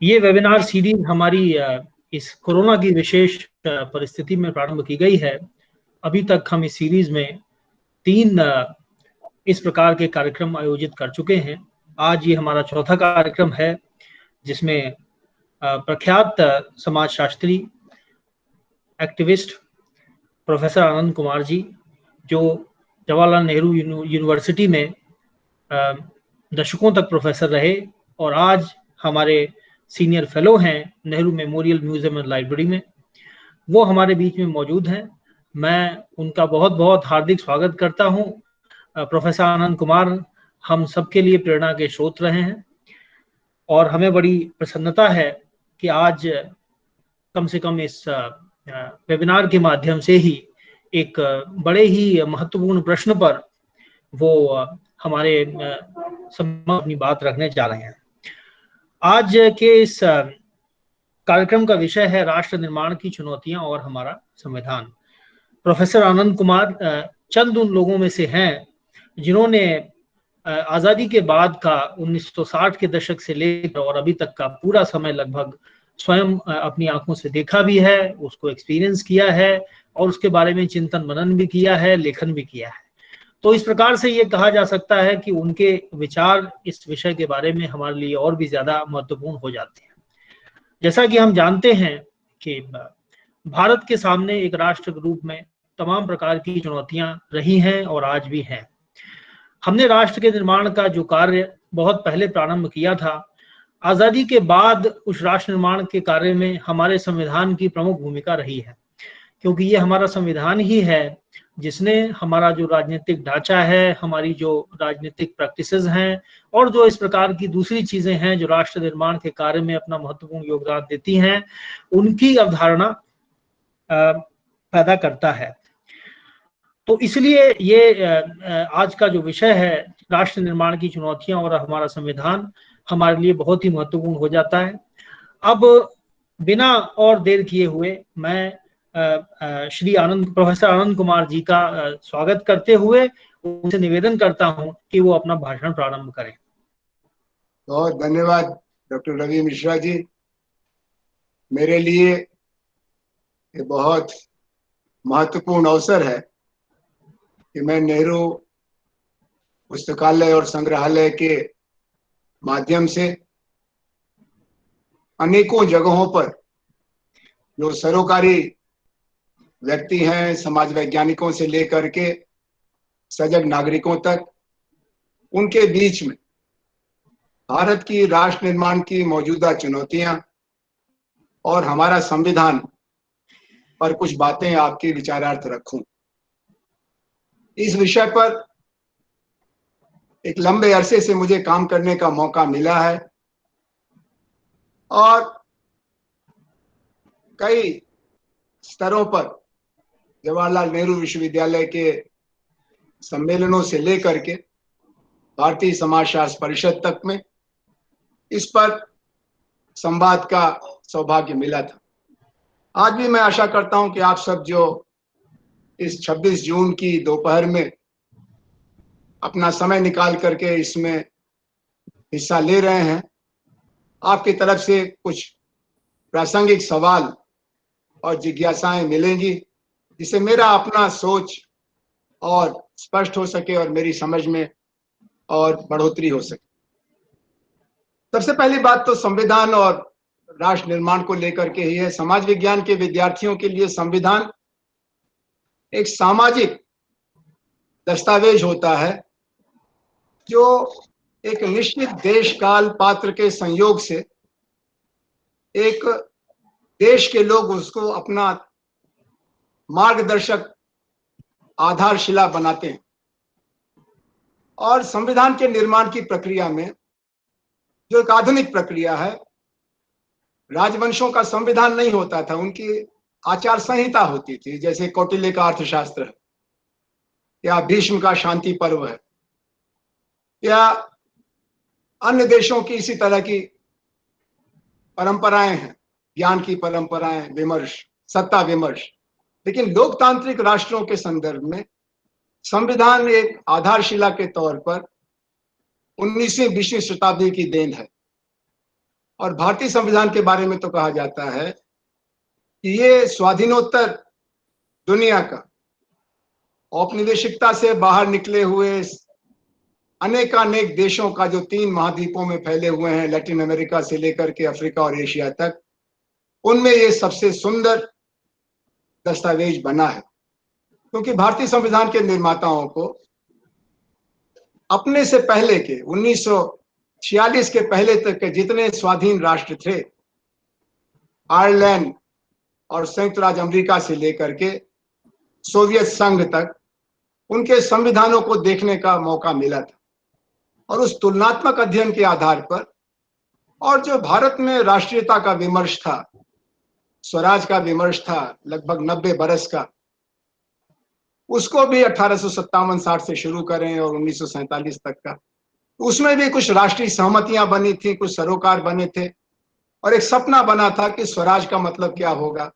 ये webinar series हमारी इस कोरोना की विशेष परिस्थिति में प्रारंभ की गई है। अभी तक हम इस सीरीज में 3 इस प्रकार के कार्यक्रम आयोजित कर चुके हैं। आज ये हमारा चौथा कार्यक्रम है, जिसमें प्रख्यात समाजशास्त्री, एक्टिविस्ट प्रोफेसर आनंद कुमार जी, जो जवाहरलाल नेहरू यूनिवर्सिटी में दशकों तक प्रोफेसर रहे और आज हमारे सीनियर फेलो हैं Nehru memorial museum and library में, वो हमारे बीच में मौजूद हैं। मैं उनका बहुत बहुत हार्दिक स्वागत करता हूं। प्रोफेसर आनंद कुमार हम सबके लिए प्रेरणा के स्रोत रहे हैं और हमें बड़ी प्रसन्नता है कि आज कम से कम इस वेबिनार के माध्यम से ही एक बड़े ही महत्वपूर्ण प्रश्न पर वो हमारे समक्ष अपनी बात रखने जा रहे हैं। आज के इस कार्यक्रम का विषय है राष्ट्र निर्माण की चुनौतियां और हमारा संविधान। प्रोफेसर आनंद कुमार चंद उन लोगों में से हैं जिन्होंने आज़ादी के बाद का 1960 के दशक से लेकर और अभी तक का पूरा समय लगभग स्वयं अपनी आंखों से देखा भी है, उसको एक्सपीरियंस किया है और उसके बारे में चिंतन मनन भी किया है, लेखन भी किया है। तो इस प्रकार से ये कहा जा सकता है कि उनके विचार इस विषय के बारे में हमारे लिए और भी ज्यादा महत्वपूर्ण हो जाते हैं। जैसा कि हम जानते हैं कि भारत के सामने एक राष्ट्र के रूप में तमाम प्रकार की चुनौतियां रही हैं और आज भी हैं। हमने राष्ट्र के निर्माण का जो कार्य बहुत पहले प्रारंभ किया था, आजादी के बाद उस राष्ट्र निर्माण के कार्य में हमारे संविधान की प्रमुख भूमिका रही है, क्योंकि ये हमारा संविधान ही है जिसने हमारा जो राजनीतिक ढांचा है, हमारी जो राजनीतिक प्रैक्टिसेस हैं और जो इस प्रकार की दूसरी चीजें हैं जो राष्ट्र निर्माण के कार्य में अपना महत्वपूर्ण योगदान देती हैं, उनकी अवधारणा पैदा करता है। तो इसलिए ये आज का जो विषय है राष्ट्र निर्माण की चुनौतियां और हमारा संविधान हमारे लिए बहुत ही महत्वपूर्ण हो जाता है। अब बिना और देर किए हुए मैं श्री प्रोफेसर आनंद कुमार जी का स्वागत करते हुए उनसे निवेदन करता हूं कि वो अपना भाषण प्रारंभ करें। बहुत धन्यवाद डॉक्टर रवि मिश्रा जी। मेरे लिए ये बहुत महत्वपूर्ण अवसर है कि मैं नेहरू पुस्तकालय और संग्रहालय के माध्यम से अनेकों जगहों पर जो सरोकारी व्यक्ति हैं, समाज वैज्ञानिकों से लेकर के सजग नागरिकों तक, उनके बीच में भारत की राष्ट्र निर्माण की मौजूदा चुनौतियां और हमारा संविधान पर कुछ बातें आपके विचारार्थ रखूं। इस विषय पर एक लंबे अरसे से मुझे काम करने का मौका मिला है और कई स्तरों पर जवाहरलाल नेहरू विश्वविद्यालय के सम्मेलनों से लेकर के भारतीय समाजशास्त्र परिषद तक में इस पर संवाद का सौभाग्य मिला था। आज भी मैं आशा करता हूं कि आप सब जो इस 26 जून की दोपहर में अपना समय निकाल करके इसमें हिस्सा ले रहे हैं, आपकी तरफ से कुछ प्रासंगिक सवाल और जिज्ञासाएं मिलेंगी, जिससे मेरा अपना सोच और स्पष्ट हो सके और मेरी समझ में और बढ़ोतरी हो सके। सबसे पहली बात तो संविधान और राष्ट्र निर्माण को लेकर के ही है। समाज विज्ञान के विद्यार्थियों के लिए संविधान एक सामाजिक दस्तावेज होता है जो एक निश्चित देश काल पात्र के संयोग से एक देश के लोग उसको अपना मार्गदर्शक आधारशिला बनाते हैं। और संविधान के निर्माण की प्रक्रिया में जो एक आधुनिक प्रक्रिया है, राजवंशों का संविधान नहीं होता था, उनकी आचार संहिता होती थी, जैसे कौटिल्य का अर्थशास्त्र है या भीष्म का शांति पर्व है या अन्य देशों की इसी तरह की परंपराएं हैं, ज्ञान की परंपराएं, विमर्श, सत्ता विमर्श। लेकिन लोकतांत्रिक राष्ट्रों के संदर्भ में संविधान एक आधारशिला के तौर पर 19वीं 20वीं शताब्दी की देन है और भारतीय संविधान के बारे में तो कहा जाता है कि ये स्वाधीनोत्तर दुनिया का औपनिवेशिकता से बाहर निकले हुए अनेकानेक देशों का, जो 3 महाद्वीपों में फैले हुए हैं, लैटिन अमेरिका से लेकर के अफ्रीका और एशिया तक, उनमें ये सबसे सुंदर दस्तावेज बना है। क्योंकि भारतीय संविधान के निर्माताओं को अपने से पहले के 1946 के पहले तक के जितने स्वाधीन राष्ट्र थे, आयरलैंड और संयुक्त राज्य अमेरिका से लेकर के सोवियत संघ तक, उनके संविधानों को देखने का मौका मिला था। और उस तुलनात्मक अध्ययन के आधार पर, और जो भारत में राष्ट्रीयता का विमर्श था, स्वराज का विमर्श था लगभग 90 बरस का, उसको भी 1857-60 से शुरू करें और 1947 तक का, उसमें भी कुछ राष्ट्रीय सहमतियां बनी थी, कुछ सरोकार बने थे, और एक सपना बना था कि स्वराज का मतलब क्या होगा,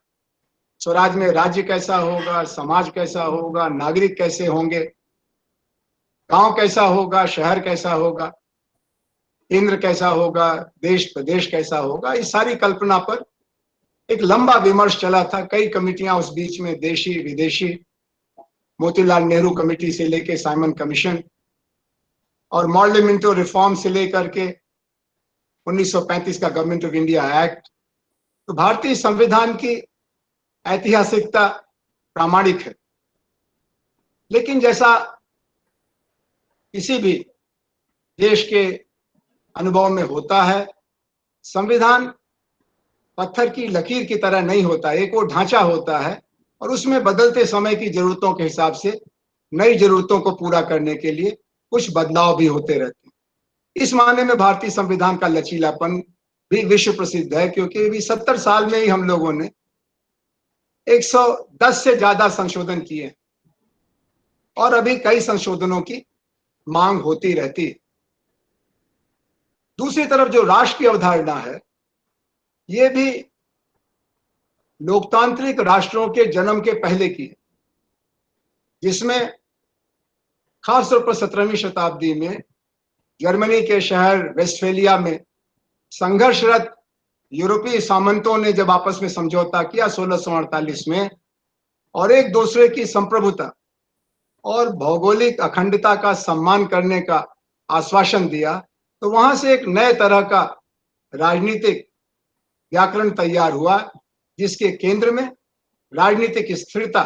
स्वराज में राज्य कैसा होगा, समाज कैसा होगा, नागरिक कैसे होंगे, गांव कैसा होगा, शहर कैसा होगा, केंद्र कैसा होगा, देश प्रदेश कैसा होगा। इस सारी कल्पना पर एक लंबा विमर्श चला था। कई कमिटियां उस बीच में, देशी विदेशी, मोतीलाल नेहरू कमेटी से लेकर साइमन कमीशन और मॉडल रिफॉर्म से लेकर के 1935 का गवर्नमेंट ऑफ इंडिया एक्ट। तो भारतीय संविधान की ऐतिहासिकता प्रामाणिक है, लेकिन जैसा किसी भी देश के अनुभव में होता है, संविधान पत्थर की लकीर की तरह नहीं होता। एक वो ढांचा होता है और उसमें बदलते समय की जरूरतों के हिसाब से नई जरूरतों को पूरा करने के लिए कुछ बदलाव भी होते रहते हैं। इस मायने में भारतीय संविधान का लचीलापन भी विश्व प्रसिद्ध है, क्योंकि अभी 70 साल में ही हम लोगों ने 110 से ज्यादा संशोधन किए और अभी कई संशोधनों की मांग होती रहती है। दूसरी तरफ जो राष्ट्र की अवधारणा है, ये भी लोकतांत्रिक राष्ट्रों के जन्म के पहले की है, जिसमें खासतौर पर 17वीं शताब्दी में जर्मनी के शहर वेस्टफेलिया में संघर्षरत यूरोपीय सामंतों ने जब आपस में समझौता किया 1648 में, और एक दूसरे की संप्रभुता और भौगोलिक अखंडता का सम्मान करने का आश्वासन दिया, तो वहां से एक नए तरह का राजनीतिक व्याकरण तैयार हुआ, जिसके केंद्र में राजनीतिक स्थिरता,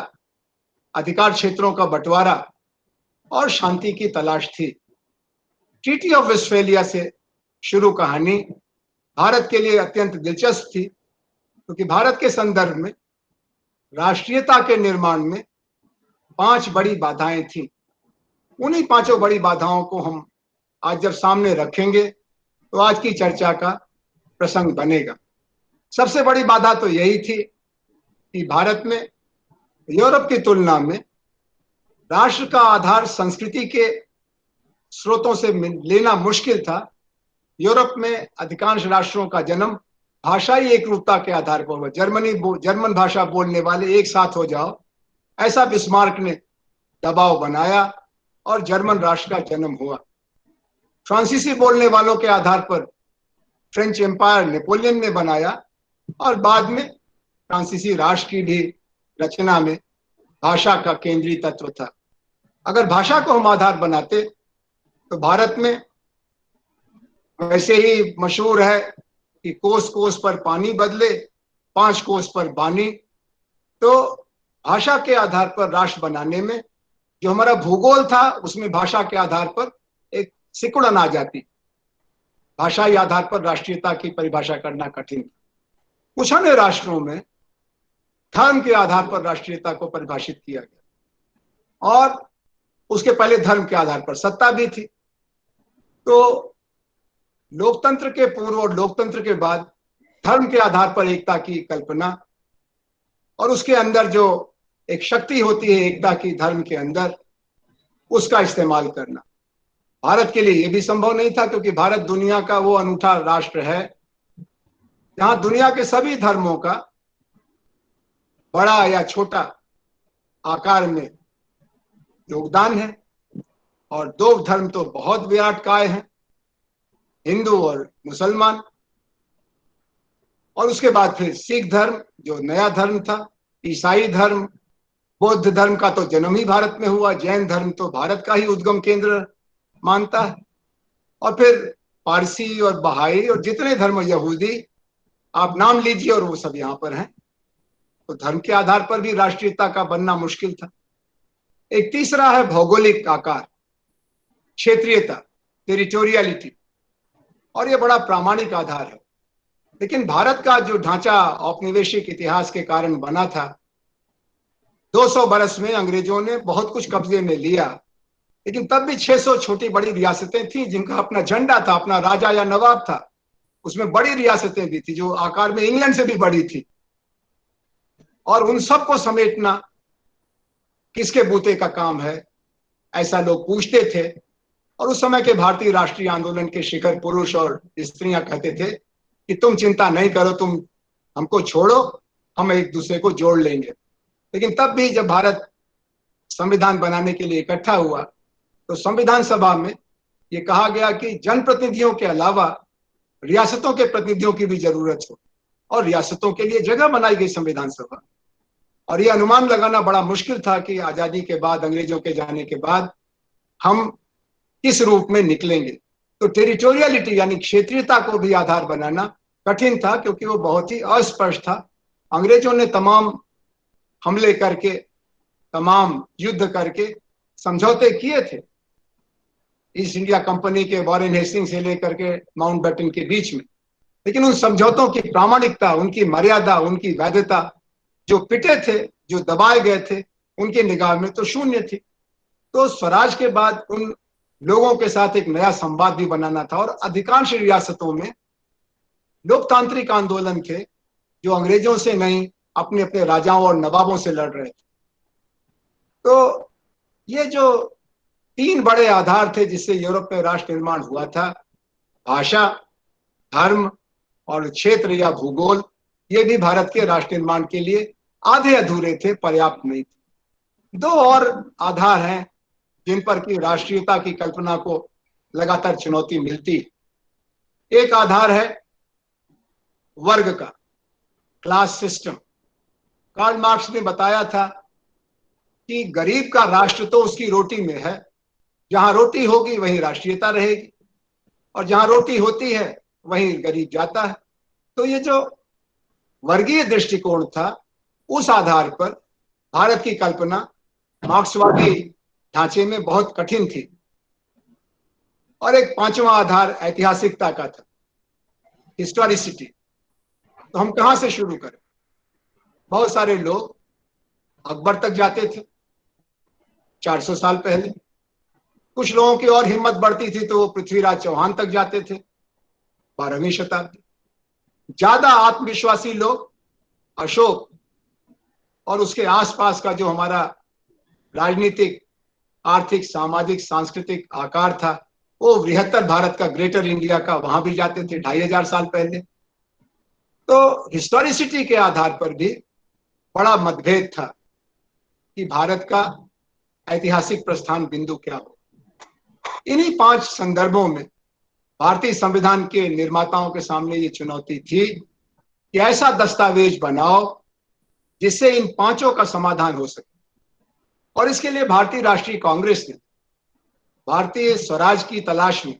अधिकार क्षेत्रों का बंटवारा और शांति की तलाश थी। ट्रीटी ऑफ वेस्टफेलिया से शुरू कहानी भारत के लिए अत्यंत दिलचस्प थी, क्योंकि भारत के संदर्भ में राष्ट्रीयता के निर्माण में 5 बड़ी बाधाएं थी। उन्हीं 5 बड़ी बाधाओं को हम आज जब सामने रखेंगे तो आज की चर्चा का प्रसंग बनेगा। सबसे बड़ी बाधा तो यही थी कि भारत में यूरोप की तुलना में राष्ट्र का आधार संस्कृति के स्रोतों से लेना मुश्किल था। यूरोप में अधिकांश राष्ट्रों का जन्म भाषाई एकरूपता के आधार पर हुआ। जर्मन भाषा बोलने वाले एक साथ हो जाओ, ऐसा बिस्मार्क ने दबाव बनाया और जर्मन राष्ट्र का जन्म हुआ। फ्रांसीसी बोलने वालों के आधार पर फ्रेंच एम्पायर नेपोलियन ने बनाया, और बाद में फ्रांसीसी राष्ट्र की भी रचना में भाषा का केंद्रीय तत्व था। अगर भाषा को हम आधार बनाते तो भारत में वैसे ही मशहूर है कि कोस कोस पर पानी बदले, 5 कोस पर बानी। तो भाषा के आधार पर राष्ट्र बनाने में जो हमारा भूगोल था, उसमें भाषा के आधार पर एक सिकुड़न आ जाती। भाषाई आधार पर राष्ट्रीयता की परिभाषा करना कठिन था। कुछ अन्य राष्ट्रों में धर्म के आधार पर राष्ट्रीयता को परिभाषित किया गया, और उसके पहले धर्म के आधार पर सत्ता भी थी। तो लोकतंत्र के पूर्व और लोकतंत्र के बाद धर्म के आधार पर एकता की कल्पना, और उसके अंदर जो एक शक्ति होती है एकता की धर्म के अंदर, उसका इस्तेमाल करना। भारत के लिए यह भी संभव नहीं था, क्योंकि भारत दुनिया का वो अनूठा राष्ट्र है जहां दुनिया के सभी धर्मों का बड़ा या छोटा आकार में योगदान है, और 2 धर्म तो बहुत विराट काय हैं, हिंदू और मुसलमान। और उसके बाद फिर सिख धर्म जो नया धर्म था, ईसाई धर्म, बौद्ध धर्म का तो जन्म ही भारत में हुआ, जैन धर्म तो भारत का ही उद्गम केंद्र मानता है, और फिर पारसी और बहाई और जितने धर्म, यहूदी, आप नाम लीजिए, और वो सब यहाँ पर हैं। तो धर्म के आधार पर भी राष्ट्रीयता का बनना मुश्किल था। एक तीसरा है भौगोलिक आकार, क्षेत्रीयता, टेरिटोरियलिटी, और ये बड़ा प्रामाणिक आधार है। लेकिन भारत का जो ढांचा औपनिवेशिक इतिहास के कारण बना था, 200 बरस में अंग्रेजों ने बहुत कुछ कब्जे में लिया, लेकिन तब भी 600 छोटी बड़ी रियासतें थी जिनका अपना झंडा था, अपना राजा या नवाब था। उसमें बड़ी रियासतें भी थी जो आकार में इंग्लैंड से भी बड़ी थी, और उन सबको समेटना किसके बूते का काम है, ऐसा लोग पूछते थे। और उस समय के भारतीय राष्ट्रीय आंदोलन के शिखर पुरुष और स्त्रियां कहते थे कि तुम चिंता नहीं करो, तुम हमको छोड़ो, हम एक दूसरे को जोड़ लेंगे। लेकिन तब भी जब भारत संविधान बनाने के लिए इकट्ठा हुआ, तो संविधान सभा में ये कहा गया कि जनप्रतिनिधियों के अलावा रियासतों के प्रतिनिधियों की भी जरूरत हो, और रियासतों के लिए जगह बनाई गई संविधान सभा। और ये अनुमान लगाना बड़ा मुश्किल था कि आजादी के बाद, अंग्रेजों के जाने के बाद, हम किस रूप में निकलेंगे। तो टेरिटोरियलिटी यानी क्षेत्रीयता को भी आधार बनाना कठिन था, क्योंकि वो बहुत ही अस्पष्ट था। अंग्रेजों ने तमाम हमले करके, तमाम युद्ध करके समझौते किए थे ईस्ट इंडिया कंपनी के वॉरेन हेस्टिंग्स से लेकर के माउंटबेटन के बीच में, लेकिन उन समझौतों की प्रामाणिकता, उनकी मर्यादा, उनकी वैधता, जो पिटे थे, जो दबाए गए थे, उनके निगाह में तो शून्य थी। तो स्वराज के बाद उन लोगों के साथ एक नया संवाद भी बनाना था, और अधिकांश रियासतों में लोकतांत्रिक आंदोलन थे जो अंग्रेजों से नहीं, अपने अपने राजाओं और नवाबों से लड़ रहे थे। तो ये जो 3 बड़े आधार थे जिससे यूरोप में राष्ट्र निर्माण हुआ था, भाषा, धर्म और क्षेत्र या भूगोल, ये भी भारत के राष्ट्र निर्माण के लिए आधे अधूरे थे, पर्याप्त नहीं थे। 2 और आधार हैं जिन पर की राष्ट्रीयता की कल्पना को लगातार चुनौती मिलती है। एक आधार है वर्ग का, क्लास सिस्टम। कार्ल मार्क्स ने बताया था कि गरीब का राष्ट्र तो उसकी रोटी में है, जहां रोटी होगी वहीं राष्ट्रीयता रहेगी, और जहां रोटी होती है वहीं गरीब जाता है। तो ये जो वर्गीय दृष्टिकोण था, उस आधार पर भारत की कल्पना मार्क्सवादी ढांचे में बहुत कठिन थी। और एक 5वां आधार ऐतिहासिकता का था, हिस्टोरिसिटी। तो हम कहां से शुरू करें? बहुत सारे लोग अकबर तक जाते थे 400 साल पहले, कुछ लोगों की और हिम्मत बढ़ती थी तो वो पृथ्वीराज चौहान तक जाते थे 12वीं शताब्दी। ज्यादा आत्मविश्वासी लोग अशोक और उसके आसपास का जो हमारा राजनीतिक, आर्थिक, सामाजिक, सांस्कृतिक आकार था, वो बृहत्तर भारत का, ग्रेटर इंडिया का, वहां भी जाते थे 2500 साल पहले। तो हिस्टोरिसिटी के आधार पर भी बड़ा मतभेद था कि भारत का ऐतिहासिक प्रस्थान बिंदु क्या हो। इन्हीं 5 संदर्भों में भारतीय संविधान के निर्माताओं के सामने ये चुनौती थी कि ऐसा दस्तावेज बनाओ जिससे इन 5 का समाधान हो सके। और इसके लिए भारतीय राष्ट्रीय कांग्रेस ने भारतीय स्वराज की तलाश में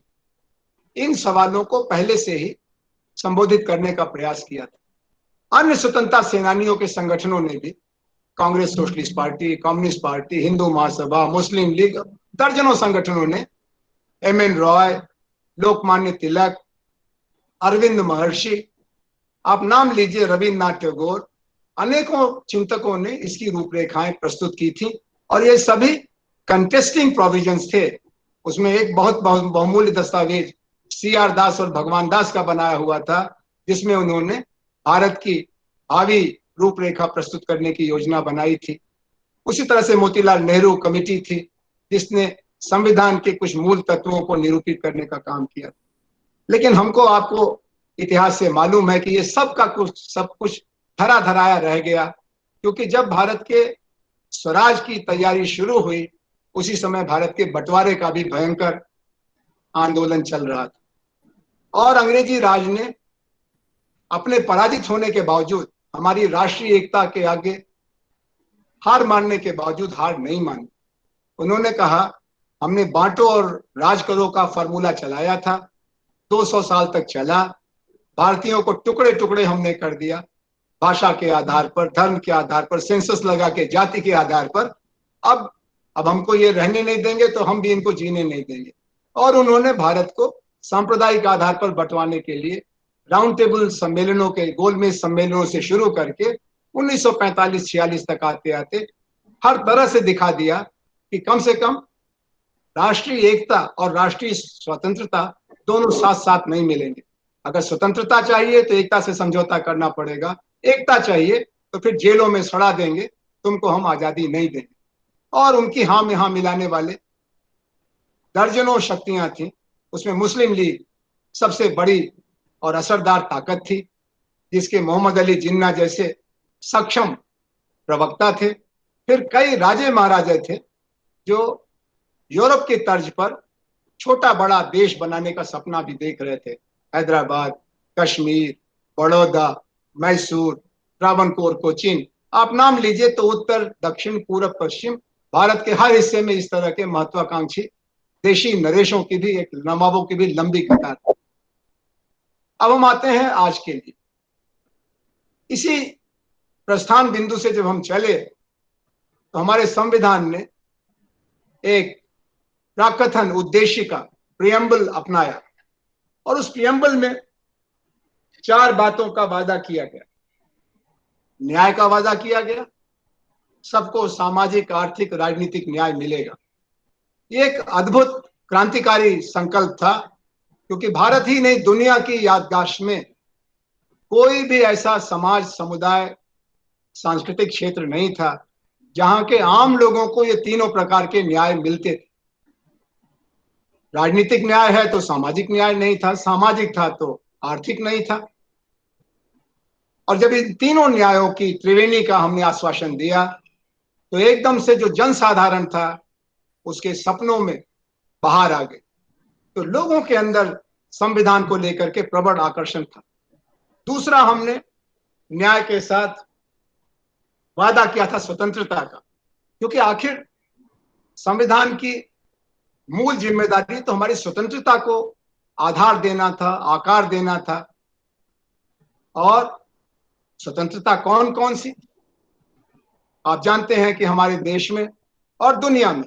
इन सवालों को पहले से ही संबोधित करने का प्रयास किया था। अन्य स्वतंत्रता सेनानियों के संगठनों ने भी, Congress socialist party, communist party, Hindu Mahasabha, Muslim League, दर्जनों संगठनों ने, एम.एन. रॉय, लोकमान्य तिलक, अरविंद महर्षि, आप नाम लीजिए, रविन्द्रनाथ टैगोर, अनेकों चिंतकों ने इसकी रूपरेखाएं प्रस्तुत की थी। और ये सभी कंटेस्टिंग प्रोविजंस थे। उसमें एक बहुत बहुमूल्य दस्तावेज C.R. दास और भगवान दास का बनाया हुआ था, जिसमें उन्होंने भारत की भावी रूपरेखा प्रस्तुत करने की योजना बनाई थी। उसी तरह से मोतीलाल नेहरू कमेटी थी जिसने संविधान के कुछ मूल तत्वों को निरूपित करने का काम किया। लेकिन हमको, आपको इतिहास से मालूम है कि ये सब कुछ धरा धराया रह गया, क्योंकि जब भारत के स्वराज की तैयारी शुरू हुई, उसी समय भारत के बंटवारे का भी भयंकर आंदोलन चल रहा था। और अंग्रेजी राज ने अपने पराजित होने के बावजूद, हमारी राष्ट्रीय एकता के आगे हार मानने के बावजूद हार नहीं मानी। उन्होंने कहा, हमने बांटो और राज करो का फॉर्मूला चलाया था, 200 साल तक चला। भारतीयों को टुकड़े टुकड़े हमने कर दिया, भाषा के आधार पर, धर्म के आधार पर, सेंसस लगा के, जाति के आधार पर। अब हमको ये रहने नहीं देंगे तो हम भी इनको जीने नहीं देंगे। और उन्होंने भारत को सांप्रदायिक आधार पर बंटवाने के लिए राउंड टेबल सम्मेलनों के, गोलमेज सम्मेलनों से शुरू करके 1945-46 तक आते आते हर तरह से दिखा दिया कि कम से कम राष्ट्रीय एकता और राष्ट्रीय स्वतंत्रता दोनों साथ साथ नहीं मिलेंगे। अगर स्वतंत्रता चाहिए तो एकता से समझौता करना पड़ेगा, एकता चाहिए तो फिर जेलों में सड़ा देंगे, तुमको हम आजादी नहीं देंगे। और उनकी हाँ में हाँ मिलाने वाले दर्जनों शक्तियां थी। उसमें मुस्लिम लीग सबसे बड़ी और असरदार ताकत थी, जिसके मोहम्मद अली जिन्ना जैसे सक्षम प्रवक्ता थे। फिर कई राजे महाराजे थे जो यूरोप के तर्ज पर छोटा बड़ा देश बनाने का सपना भी देख रहे थे। हैदराबाद, कश्मीर, बड़ौदा, मैसूर, ट्रावनकोर, कोचीन, आप नाम लीजिए तो उत्तर, दक्षिण, पूर्व, पश्चिम भारत के हर हिस्से में इस तरह के महत्वाकांक्षी देशी नरेशों की भी, एक नवाबों की भी लंबी कतार। अब हम आते हैं आज के लिए। इसी प्रस्थान बिंदु से जब हम चले तो हमारे संविधान ने एक प्राकथन उद्देशिका प्रियम्बल अपनाया, और उस प्रियम्बल में 4 बातों का वादा किया गया। न्याय का वादा किया गया, सबको सामाजिक, आर्थिक, राजनीतिक न्याय मिलेगा। ये एक अद्भुत क्रांतिकारी संकल्प था, क्योंकि भारत ही नहीं, दुनिया की याददाश्त में कोई भी ऐसा समाज, समुदाय, सांस्कृतिक क्षेत्र नहीं था जहां के आम लोगों को ये तीनों प्रकार के न्याय मिलते थे। राजनीतिक न्याय है तो सामाजिक न्याय नहीं था, सामाजिक था तो आर्थिक नहीं था। और जब इन तीनों न्यायों की त्रिवेणी का हमने आश्वासन दिया तो एकदम से जो जनसाधारण था उसके सपनों में बाहर आ गए। तो लोगों के अंदर संविधान को लेकर के प्रबल आकर्षण था। दूसरा, हमने न्याय के साथ वादा किया था स्वतंत्रता का, क्योंकि आखिर संविधान की मूल जिम्मेदारी तो हमारी स्वतंत्रता को आधार देना था, आकार देना था। और स्वतंत्रता कौन कौन सी? आप जानते हैं कि हमारे देश में और दुनिया में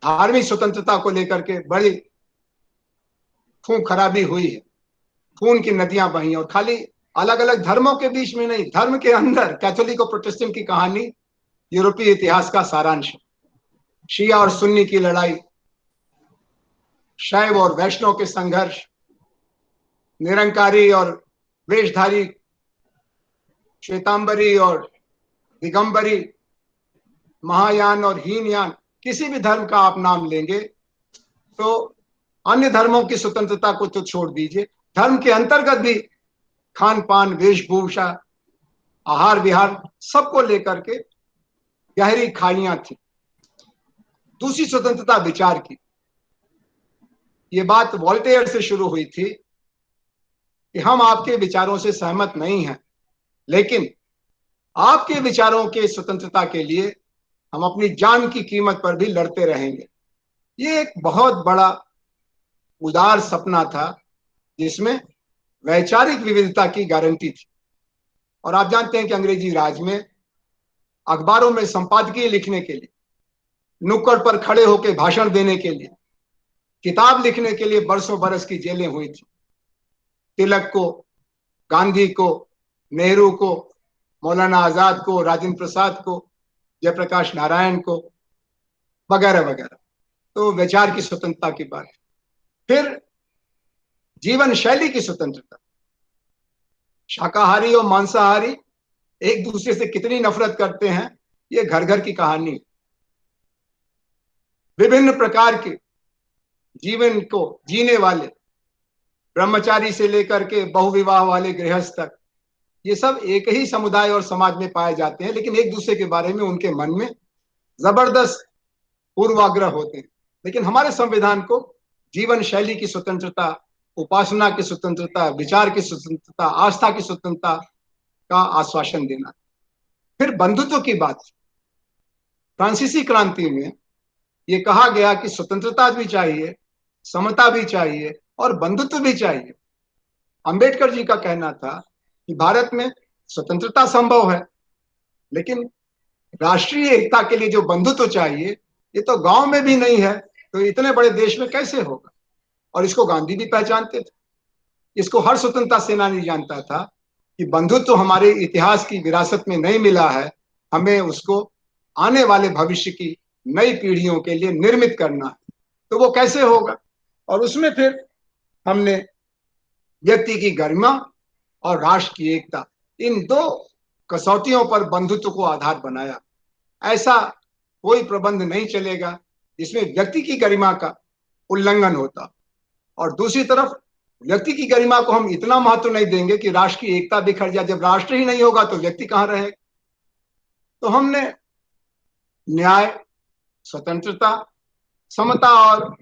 धार्मिक स्वतंत्रता को लेकर के बड़ी खून खराबी हुई है, खून की नदियां बही। और खाली अलग अलग धर्मों के बीच में नहीं, धर्म के अंदर कैथोलिक और प्रोटेस्टेंट की कहानी यूरोपीय इतिहास का सारांश है। शिया और सुन्नी की लड़ाई, शैव और वैष्णव के संघर्ष, निरंकारी और वेशधारी, श्वेतांबरी और दिगंबरी, महायान और हीनयान, किसी भी धर्म का आप नाम लेंगे तो अन्य धर्मों की स्वतंत्रता को तो छोड़ दीजिए, धर्म के अंतर्गत भी खान पान, वेशभूषा, आहार विहार, सबको लेकर के गहरी खाइयां थी। दूसरी स्वतंत्रता विचार की। ये बात वोल्टेयर से शुरू हुई थी कि हम आपके विचारों से सहमत नहीं हैं, लेकिन आपके विचारों के स्वतंत्रता के लिए हम अपनी जान की कीमत पर भी लड़ते रहेंगे। ये एक बहुत बड़ा उदार सपना था जिसमें वैचारिक विविधता की गारंटी थी। और आप जानते हैं कि अंग्रेजी राज में अखबारों में संपादकीय लिखने के लिए, नुक्कड़ पर खड़े होकर भाषण देने के लिए, किताब लिखने के लिए बरसों बरस की जेलें हुई थी। तिलक को, गांधी को, नेहरू को, मौलाना आजाद को, राजेंद्र प्रसाद को, जयप्रकाश नारायण को, वगैरह वगैरह। तो विचार की स्वतंत्रता की बात। फिर जीवन शैली की स्वतंत्रता। शाकाहारी और मांसाहारी एक दूसरे से कितनी नफरत करते हैं, ये घर घर की कहानी है। विभिन्न प्रकार के जीवन को जीने वाले, ब्रह्मचारी से लेकर के बहुविवाह वाले गृहस्थ तक, ये सब एक ही समुदाय और समाज में पाए जाते हैं, लेकिन एक दूसरे के बारे में उनके मन में जबरदस्त पूर्वाग्रह होते हैं। लेकिन हमारे संविधान को जीवन शैली की स्वतंत्रता उपासना की स्वतंत्रता, विचार की स्वतंत्रता, आस्था की स्वतंत्रता का आश्वासन देना। फिर बंधुत्व की बात, फ्रांसीसी क्रांति में ये कहा गया कि स्वतंत्रता भी चाहिए, समता भी चाहिए और बंधुत्व भी चाहिए। अंबेडकर जी का कहना था कि भारत में स्वतंत्रता संभव है, लेकिन राष्ट्रीय एकता के लिए जो बंधुत्व चाहिए ये तो गांव में भी नहीं है, तो इतने बड़े देश में कैसे होगा। और इसको गांधी भी पहचानते थे, इसको हर स्वतंत्रता सेनानी जानता था कि बंधुत्व हमारे इतिहास की विरासत में नहीं मिला है, हमें उसको आने वाले भविष्य की नई पीढ़ियों के लिए निर्मित करना है। तो वो कैसे होगा, और उसमें फिर हमने व्यक्ति की गरिमा और राष्ट्र की एकता, इन दो कसौटियों पर बंधुत्व को आधार बनाया। ऐसा कोई प्रबंध नहीं चलेगा जिसमें व्यक्ति की गरिमा का उल्लंघन होता, और दूसरी तरफ व्यक्ति की गरिमा को हम इतना महत्व नहीं देंगे कि राष्ट्र की एकता बिखर जाए। जब राष्ट्र ही नहीं होगा तो व्यक्ति कहां रहेगा। तो हमने न्याय, स्वतंत्रता, समता और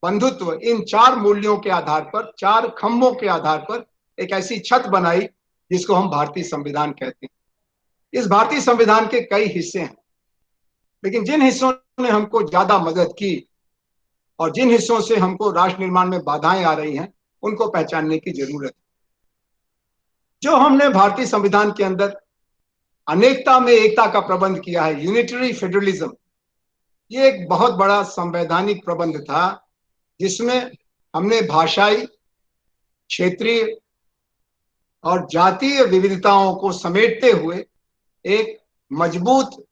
बंधुत्व, इन चार मूल्यों के आधार पर, चार खंभों के आधार पर एक ऐसी छत बनाई जिसको हम भारतीय संविधान कहते हैं। इस भारतीय संविधान के कई हिस्से हैं, लेकिन जिन हिस्सों ने हमको ज्यादा मदद की और जिन हिस्सों से हमको राष्ट्र निर्माण में बाधाएं आ रही हैं, उनको पहचानने की जरूरत है। जो हमने भारतीय संविधान के अंदर अनेकता में एकता का प्रबंध किया है, यूनिटरी फेडरलिज्म, ये एक बहुत बड़ा संवैधानिक प्रबंध था जिसमें हमने भाषाई, क्षेत्रीय और जातीय विविधताओं को समेटते हुए एक मजबूत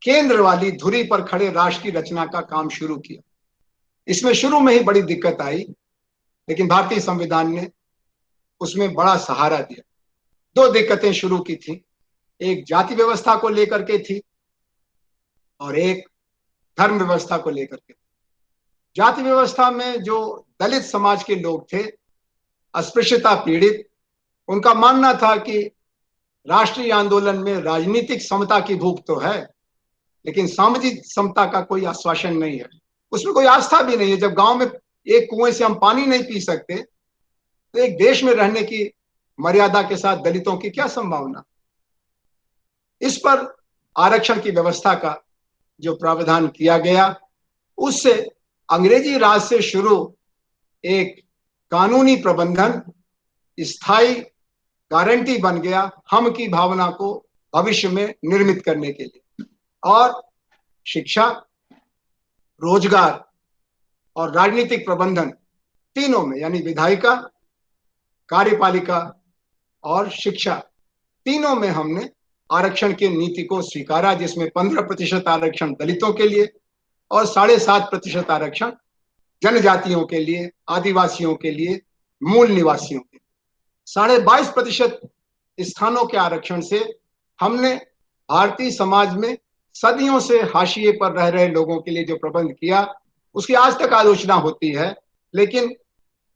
केंद्र वाली धुरी पर खड़े राष्ट्र की रचना का काम शुरू किया। इसमें शुरू में ही बड़ी दिक्कत आई, लेकिन भारतीय संविधान ने उसमें बड़ा सहारा दिया। दो दिक्कतें शुरू की थी, एक जाति व्यवस्था को लेकर के थी और एक धर्म व्यवस्था को लेकर के। जाति व्यवस्था में जो दलित समाज के लोग थे, अस्पृश्यता पीड़ित, उनका मानना था कि राष्ट्रीय आंदोलन में राजनीतिक समता की भूख तो है, लेकिन सामाजिक समता का कोई आश्वासन नहीं है, उसमें कोई आस्था भी नहीं है। जब गांव में एक कुएं से हम पानी नहीं पी सकते तो एक देश में रहने की मर्यादा के साथ दलितों की क्या संभावना। इस पर आरक्षण की व्यवस्था का जो प्रावधान किया गया, उससे अंग्रेजी राज से शुरू एक कानूनी प्रबंधन स्थायी गारंटी बन गया हम की भावना को भविष्य में निर्मित करने के लिए। और शिक्षा, रोजगार और राजनीतिक प्रबंधन, तीनों में, यानी विधायिका, कार्यपालिका और शिक्षा, तीनों में हमने आरक्षण की नीति को स्वीकारा, जिसमें 15% आरक्षण दलितों के लिए और 7.5% आरक्षण जनजातियों के लिए, आदिवासियों के लिए, मूल निवासियों के लिए। 22.5% स्थानों के आरक्षण से हमने भारतीय समाज में सदियों से हाशिए पर रह रहे लोगों के लिए जो प्रबंध किया, उसकी आज तक आलोचना होती है। लेकिन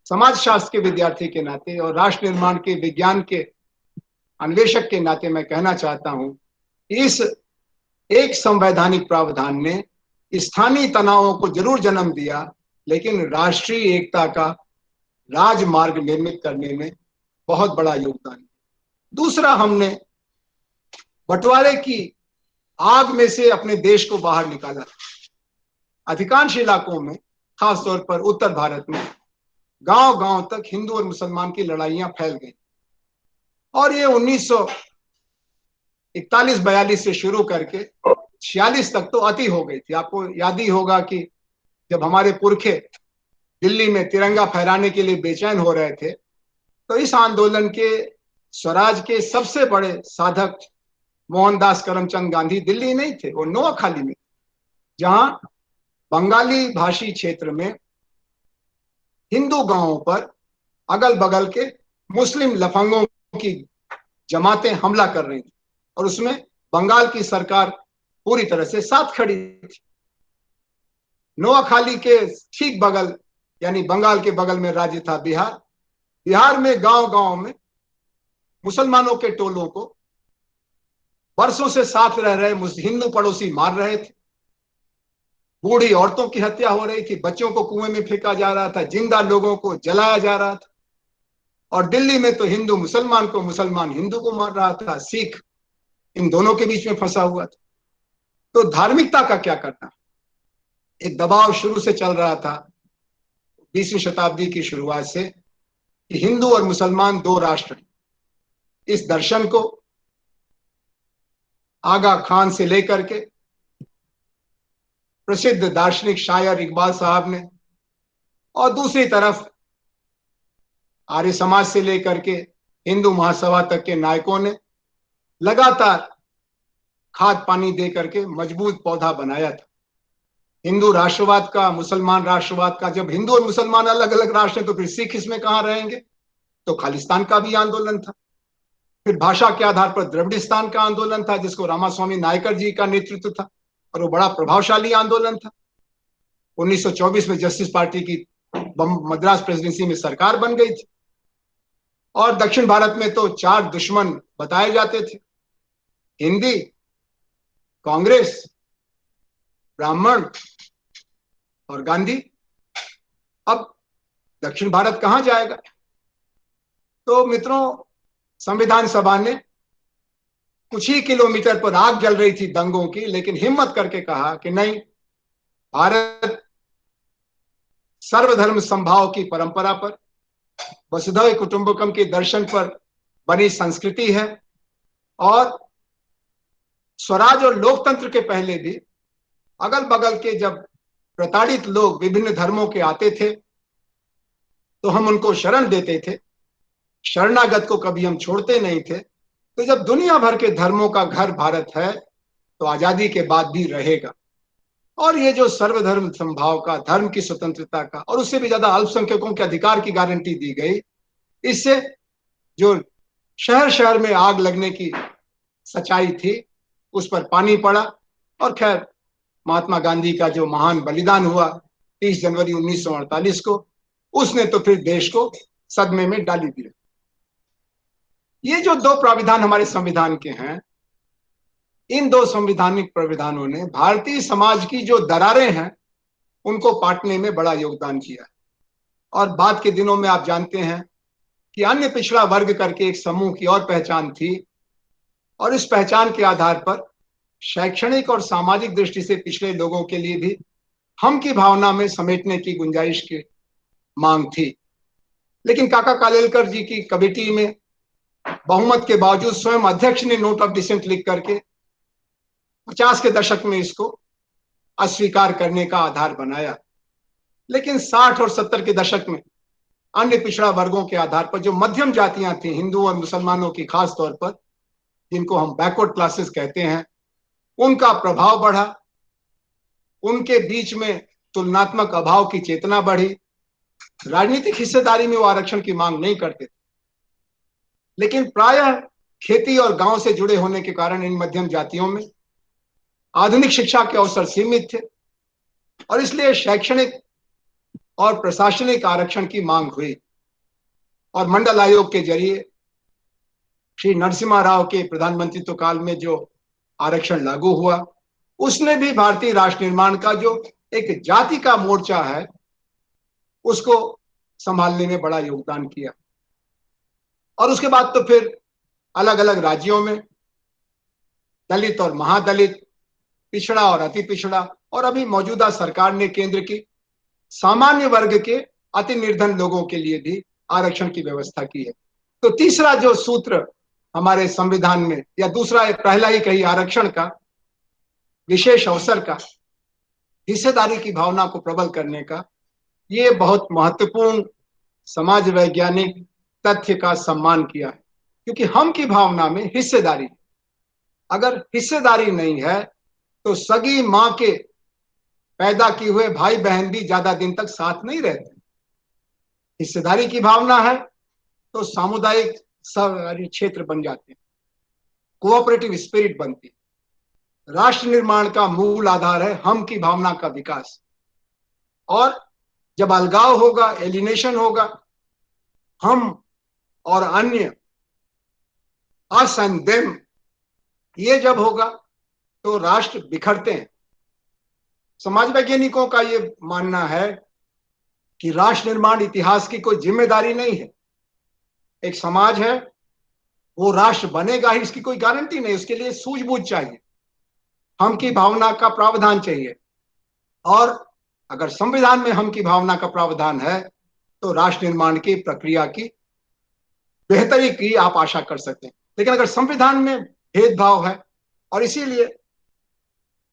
समाजशास्त्र के विद्यार्थी के नाते और राष्ट्र निर्माण के विज्ञान के अन्वेषक के नाते मैं कहना चाहता हूं, इस एक संवैधानिक प्रावधान ने स्थानीय तनावों को जरूर जन्म दिया, लेकिन राष्ट्रीय एकता का राजमार्ग निर्मित करने में बहुत बड़ा योगदान। दूसरा, हमने बंटवारे की आग में से अपने देश को बाहर निकाला। अधिकांश इलाकों में, खासतौर पर उत्तर भारत में, गांव-गांव तक हिंदू और मुसलमान की लड़ाइयां फैल गई और ये 1941-42 से शुरू करके 46 तक तो अति हो गई थी। आपको याद ही होगा कि जब हमारे पुरखे दिल्ली में तिरंगा फहराने के लिए बेचैन हो रहे थे, तो इस आंदोलन के स्वराज के सबसे बड़े साधक मोहनदास करमचंद गांधी दिल्ली नहीं थे, वो नोआखाली में, जहां बंगाली भाषी क्षेत्र में हिंदू गांवों पर अगल बगल के मुस्लिम लफंगों की जमातें हमला कर रही थी और उसमें बंगाल की सरकार पूरी तरह से साथ खड़ी थी। नोआखाली के ठीक बगल, यानी बंगाल के बगल में राज्य था बिहार। बिहार में गांव-गांव में मुसलमानों के टोलों को वर्षों से साथ रह रहे हिंदू पड़ोसी मार रहे थे। बूढ़ी औरतों की हत्या हो रही थी, बच्चों को कुएं में फेंका जा रहा था, जिंदा लोगों को जलाया जा रहा था। और दिल्ली में तो हिंदू मुसलमान को, मुसलमान हिंदू को मार रहा था, सिख इन दोनों के बीच में फंसा हुआ था। तो धार्मिकता का क्या करना? एक दबाव शुरू से चल रहा था 20वीं शताब्दी की शुरुआत से कि हिंदू और मुसलमान दो राष्ट्र। इस दर्शन को आगा खान से लेकर के प्रसिद्ध दार्शनिक शायर इकबाल साहब ने, और दूसरी तरफ आर्य समाज से लेकर के हिंदू महासभा तक के नायकों ने लगातार खाद पानी दे करके मजबूत पौधा बनाया था। हिंदू राष्ट्रवाद का, मुसलमान राष्ट्रवाद का। जब हिंदू और मुसलमान अलग अलग राष्ट्र हैं तो फिर सिख इसमें कहां रहेंगे? तो खालिस्तान का भी आंदोलन था। फिर भाषा के आधार पर द्रविड़िस्तान का आंदोलन था, जिसको रामास्वामी नायकर जी का नेतृत्व था, और वो बड़ा प्रभावशाली आंदोलन था। 1924 में जस्टिस पार्टी की मद्रास प्रेसिडेंसी में सरकार बन गई थी। और दक्षिण भारत में तो चार दुश्मन बताए जाते थे: हिंदी, कांग्रेस, ब्राह्मण और गांधी। अब दक्षिण भारत कहां जाएगा? तो मित्रों, संविधान सभा ने कुछ ही किलोमीटर पर आग जल रही थी दंगों की, लेकिन हिम्मत करके कहा कि नहीं, भारत सर्वधर्म समभाव की परंपरा पर, वसुधैव कुटुंबकम के दर्शन पर बनी संस्कृति है। और स्वराज और लोकतंत्र के पहले भी अगल बगल के जब प्रताड़ित लोग विभिन्न धर्मों के आते थे तो हम उनको शरण देते थे, शरणागत को कभी हम छोड़ते नहीं थे। तो जब दुनिया भर के धर्मों का घर भारत है तो आजादी के बाद भी रहेगा। और ये जो सर्वधर्म समभाव का, धर्म की स्वतंत्रता का, और उससे भी ज्यादा अल्पसंख्यकों के अधिकार की गारंटी दी गई, इससे जो शहर शहर में आग लगने की सच्चाई थी उस पर पानी पड़ा। और खैर, महात्मा गांधी का जो महान बलिदान हुआ 30 जनवरी 1948 को, उसने तो फिर देश को सदमे में डाली दिया। ये जो दो प्राविधान हमारे संविधान के हैं, इन दो संवैधानिक प्राविधानों ने भारतीय समाज की जो दरारें हैं उनको पाटने में बड़ा योगदान किया। और बाद के दिनों में आप जानते हैं कि अन्य पिछड़ा वर्ग करके एक समूह की और पहचान थी, और इस पहचान के आधार पर शैक्षणिक और सामाजिक दृष्टि से पिछड़े लोगों के लिए भी हम की भावना में समेटने की गुंजाइश की मांग थी। लेकिन काका कालेलकर जी की कमेटी में बहुमत के बावजूद स्वयं अध्यक्ष ने नोट ऑफ डिसेंट लिख करके 50 के दशक में इसको अस्वीकार करने का आधार बनाया। लेकिन 60 और 70 के दशक में अन्य पिछड़ा वर्गों के आधार पर जो मध्यम जातियां थी, हिंदू और मुसलमानों की खास तौर पर, जिनको हम बैकवर्ड क्लासेस कहते हैं, उनका प्रभाव बढ़ा। उनके बीच में तुलनात्मक अभाव की चेतना बढ़ी। राजनीतिक हिस्सेदारी में वो आरक्षण की मांग नहीं करते थे, लेकिन प्रायः खेती और गांव से जुड़े होने के कारण इन मध्यम जातियों में आधुनिक शिक्षा के अवसर सीमित थे, और इसलिए शैक्षणिक और प्रशासनिक आरक्षण की मांग हुई। और मंडल आयोग के जरिए श्री नरसिम्हा राव के प्रधानमंत्रित्व काल में जो आरक्षण लागू हुआ, उसने भी भारतीय राष्ट्र निर्माण का जो एक जाति का मोर्चा है उसको संभालने में बड़ा योगदान किया। और उसके बाद तो फिर अलग अलग राज्यों में दलित और महादलित, पिछड़ा और अति पिछड़ा, और अभी मौजूदा सरकार ने केंद्र की सामान्य वर्ग के अति निर्धन लोगों के लिए भी आरक्षण की व्यवस्था की है। तो तीसरा जो सूत्र हमारे संविधान में, या दूसरा, पहला ही कही, आरक्षण का, विशेष अवसर का, हिस्सेदारी की भावना को प्रबल करने का, ये बहुत महत्वपूर्ण समाज वैज्ञानिक तथ्य का सम्मान किया है। क्योंकि हम की भावना में हिस्सेदारी, अगर हिस्सेदारी नहीं है तो सगी मां के पैदा किए हुए भाई बहन भी ज्यादा दिन तक साथ नहीं रहते। हिस्सेदारी की भावना है तो सामुदायिक क्षेत्र बन जाते हैं, कोऑपरेटिव स्पिरिट बनती है। राष्ट्र निर्माण का मूल आधार है हम की भावना का विकास। और जब अलगाव होगा, एलिनेशन होगा, हम और अन्य, अस एंड देम, ये जब होगा तो राष्ट्र बिखरते हैं। समाज वैज्ञानिकों का ये मानना है कि राष्ट्र निर्माण इतिहास की कोई जिम्मेदारी नहीं है। एक समाज है, वो राष्ट्र बनेगा ही इसकी कोई गारंटी नहीं, उसके लिए सूझबूझ चाहिए, हम की भावना का प्रावधान चाहिए। और अगर संविधान में हम की भावना का प्रावधान है तो राष्ट्र निर्माण की प्रक्रिया की बेहतरी की आप आशा कर सकते हैं। लेकिन अगर संविधान में भेदभाव है, और इसीलिए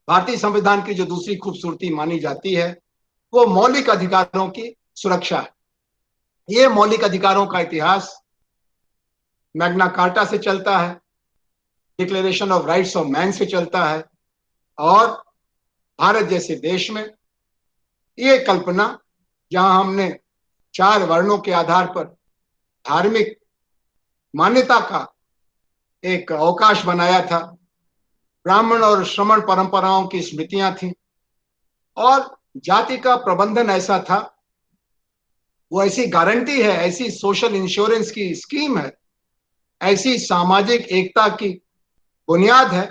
भारतीय संविधान की जो दूसरी खूबसूरती मानी जाती है वो मौलिक अधिकारों की सुरक्षा है। ये मौलिक अधिकारों का इतिहास मैग्ना कार्टा से चलता है, declaration of rights of man से चलता है, और भारत जैसे देश में ये कल्पना, जहां हमने 4 वर्णों के आधार पर धार्मिक मान्यता का एक अवकाश बनाया था, ब्राह्मण और श्रमण परंपराओं की स्मृतियां थी, और जाति का प्रबंधन ऐसा था, वो ऐसी गारंटी है, ऐसी सोशल इंश्योरेंस की स्कीम है, ऐसी सामाजिक एकता की बुनियाद है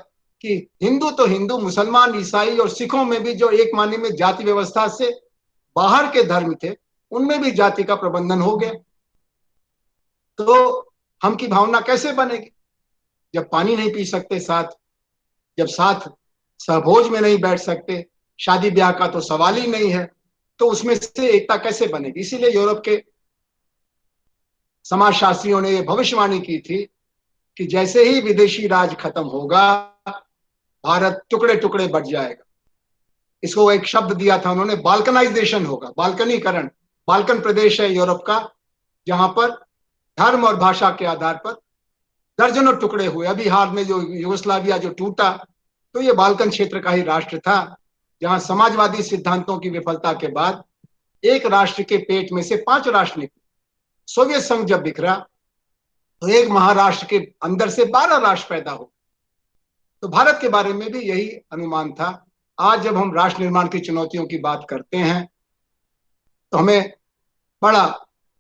कि हिंदू तो हिंदू, मुसलमान, ईसाई और सिखों में भी जो एक मानी में जाति व्यवस्था से बाहर के धर्म थे, उनमें भी जाति का प्रबंधन हो गया। तो हम की भावना कैसे बनेगी जब पानी नहीं पी सकते साथ, जब साथ सहभोज में नहीं बैठ सकते, शादी ब्याह का तो सवाल ही नहीं है, तो उसमें से एकता कैसे बनेगी। इसीलिए यूरोप के समाजशास्त्रियों ने यह भविष्यवाणी की थी कि जैसे ही विदेशी राज खत्म होगा, भारत टुकड़े टुकड़े बट जाएगा। इसको एक शब्द दिया था उन्होंने, बाल्कनाइजेशन होगा, बाल्कनीकरण। बाल्कन प्रदेश है यूरोप का, जहां पर धर्म और भाषा के आधार पर दर्जनों टुकड़े हुए। अभी हाल में जो यूगोस्लाविया जो टूटा, तो ये बाल्कन क्षेत्र का ही राष्ट्र था, जहां समाजवादी सिद्धांतों की विफलता के बाद एक राष्ट्र के पेट में से 5 राष्ट्र निकले। सोवियत संघ जब बिखरा तो एक महाराष्ट्र के अंदर से 12 राष्ट्र पैदा हो। तो भारत के बारे में भी यही अनुमान था। आज जब हम राष्ट्र निर्माण की चुनौतियों की बात करते हैं तो हमें बड़ा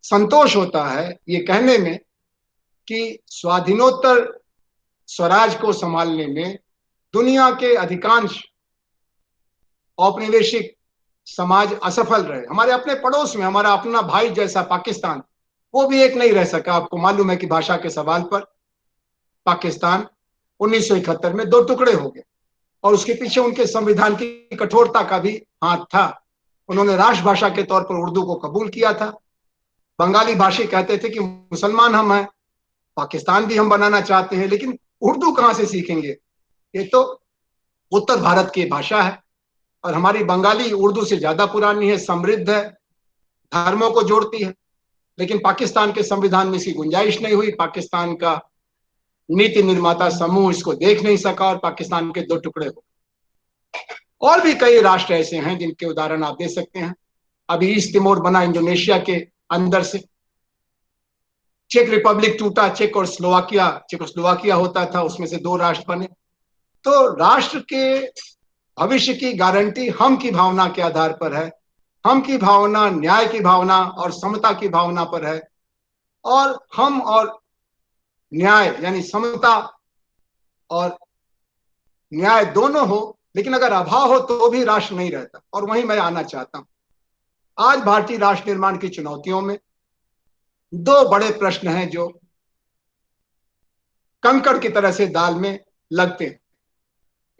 संतोष होता है ये कहने में कि स्वाधीनोत्तर स्वराज को संभालने में दुनिया के अधिकांश औपनिवेशिक समाज असफल रहे। हमारे अपने पड़ोस में हमारा अपना भाई जैसा पाकिस्तान, वो भी एक नहीं रह सका। आपको मालूम है कि भाषा के सवाल पर पाकिस्तान 1971 में 2 टुकड़े हो गए, और उसके पीछे उनके संविधान की कठोरता का भी हाथ था। उन्होंने राष्ट्रभाषा के तौर पर उर्दू को कबूल किया था। बंगाली भाषी कहते थे कि मुसलमान हम हैं, पाकिस्तान भी हम बनाना चाहते हैं, लेकिन उर्दू कहां से सीखेंगे, ये तो उत्तर भारत की भाषा है, और हमारी बंगाली उर्दू से ज्यादा पुरानी है, समृद्ध है, धर्मों को जोड़ती है। लेकिन पाकिस्तान के संविधान में इसकी गुंजाइश नहीं हुई। पाकिस्तान का नीति निर्माता समूह इसको देख नहीं सका, और पाकिस्तान के 2 टुकड़े हो। और भी कई राष्ट्र ऐसे हैं जिनके उदाहरण आप दे सकते हैं। अभी ईस्ट तिमोर बना इंडोनेशिया के अंदर से, चेक रिपब्लिक टूटा, चेकोस्लोवाकिया होता था, उसमें से 2 राष्ट्र बने। तो राष्ट्र के भविष्य की गारंटी हम की भावना के आधार पर है। हम की भावना न्याय की भावना और समता की भावना पर है, और हम और न्याय यानी समता और न्याय दोनों हो, लेकिन अगर अभाव हो तो भी राष्ट्र नहीं रहता। और वहीं मैं आना चाहता हूं। आज भारतीय राष्ट्र निर्माण की चुनौतियों में 2 बड़े प्रश्न हैं जो कंकड़ की तरह से दाल में लगते हैं।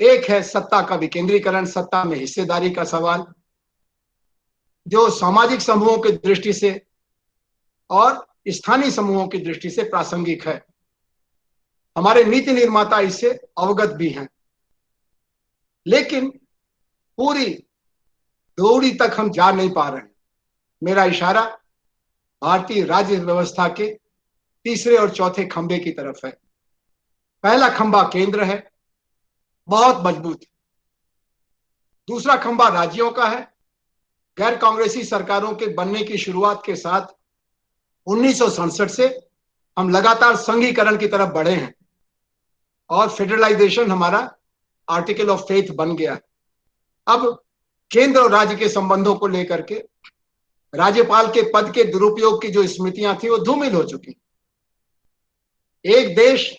एक है सत्ता का विकेंद्रीकरण, सत्ता में हिस्सेदारी का सवाल, जो सामाजिक समूहों की दृष्टि से और स्थानीय समूहों की दृष्टि से प्रासंगिक है। हमारे नीति निर्माता इससे अवगत भी हैं, लेकिन पूरी दौड़ी तक हम जा नहीं पा रहे हैं। मेरा इशारा भारतीय राज्य व्यवस्था के तीसरे और चौथे खंभे की तरफ है। पहला खंभा केंद्र है, बहुत मजबूत। दूसरा खंभा राज्यों का है। गैर कांग्रेसी सरकारों के बनने की शुरुआत के साथ 1967 से हम लगातार संघीकरण की तरफ बढ़े हैं, और फेडरलाइजेशन हमारा आर्टिकल ऑफ फेथ बन गया है। अब केंद्र और राज्य के संबंधों को लेकर के राज्यपाल के पद के दुरुपयोग की जो स्मृतियां थी वो धूमिल हो चुकी। एक देश,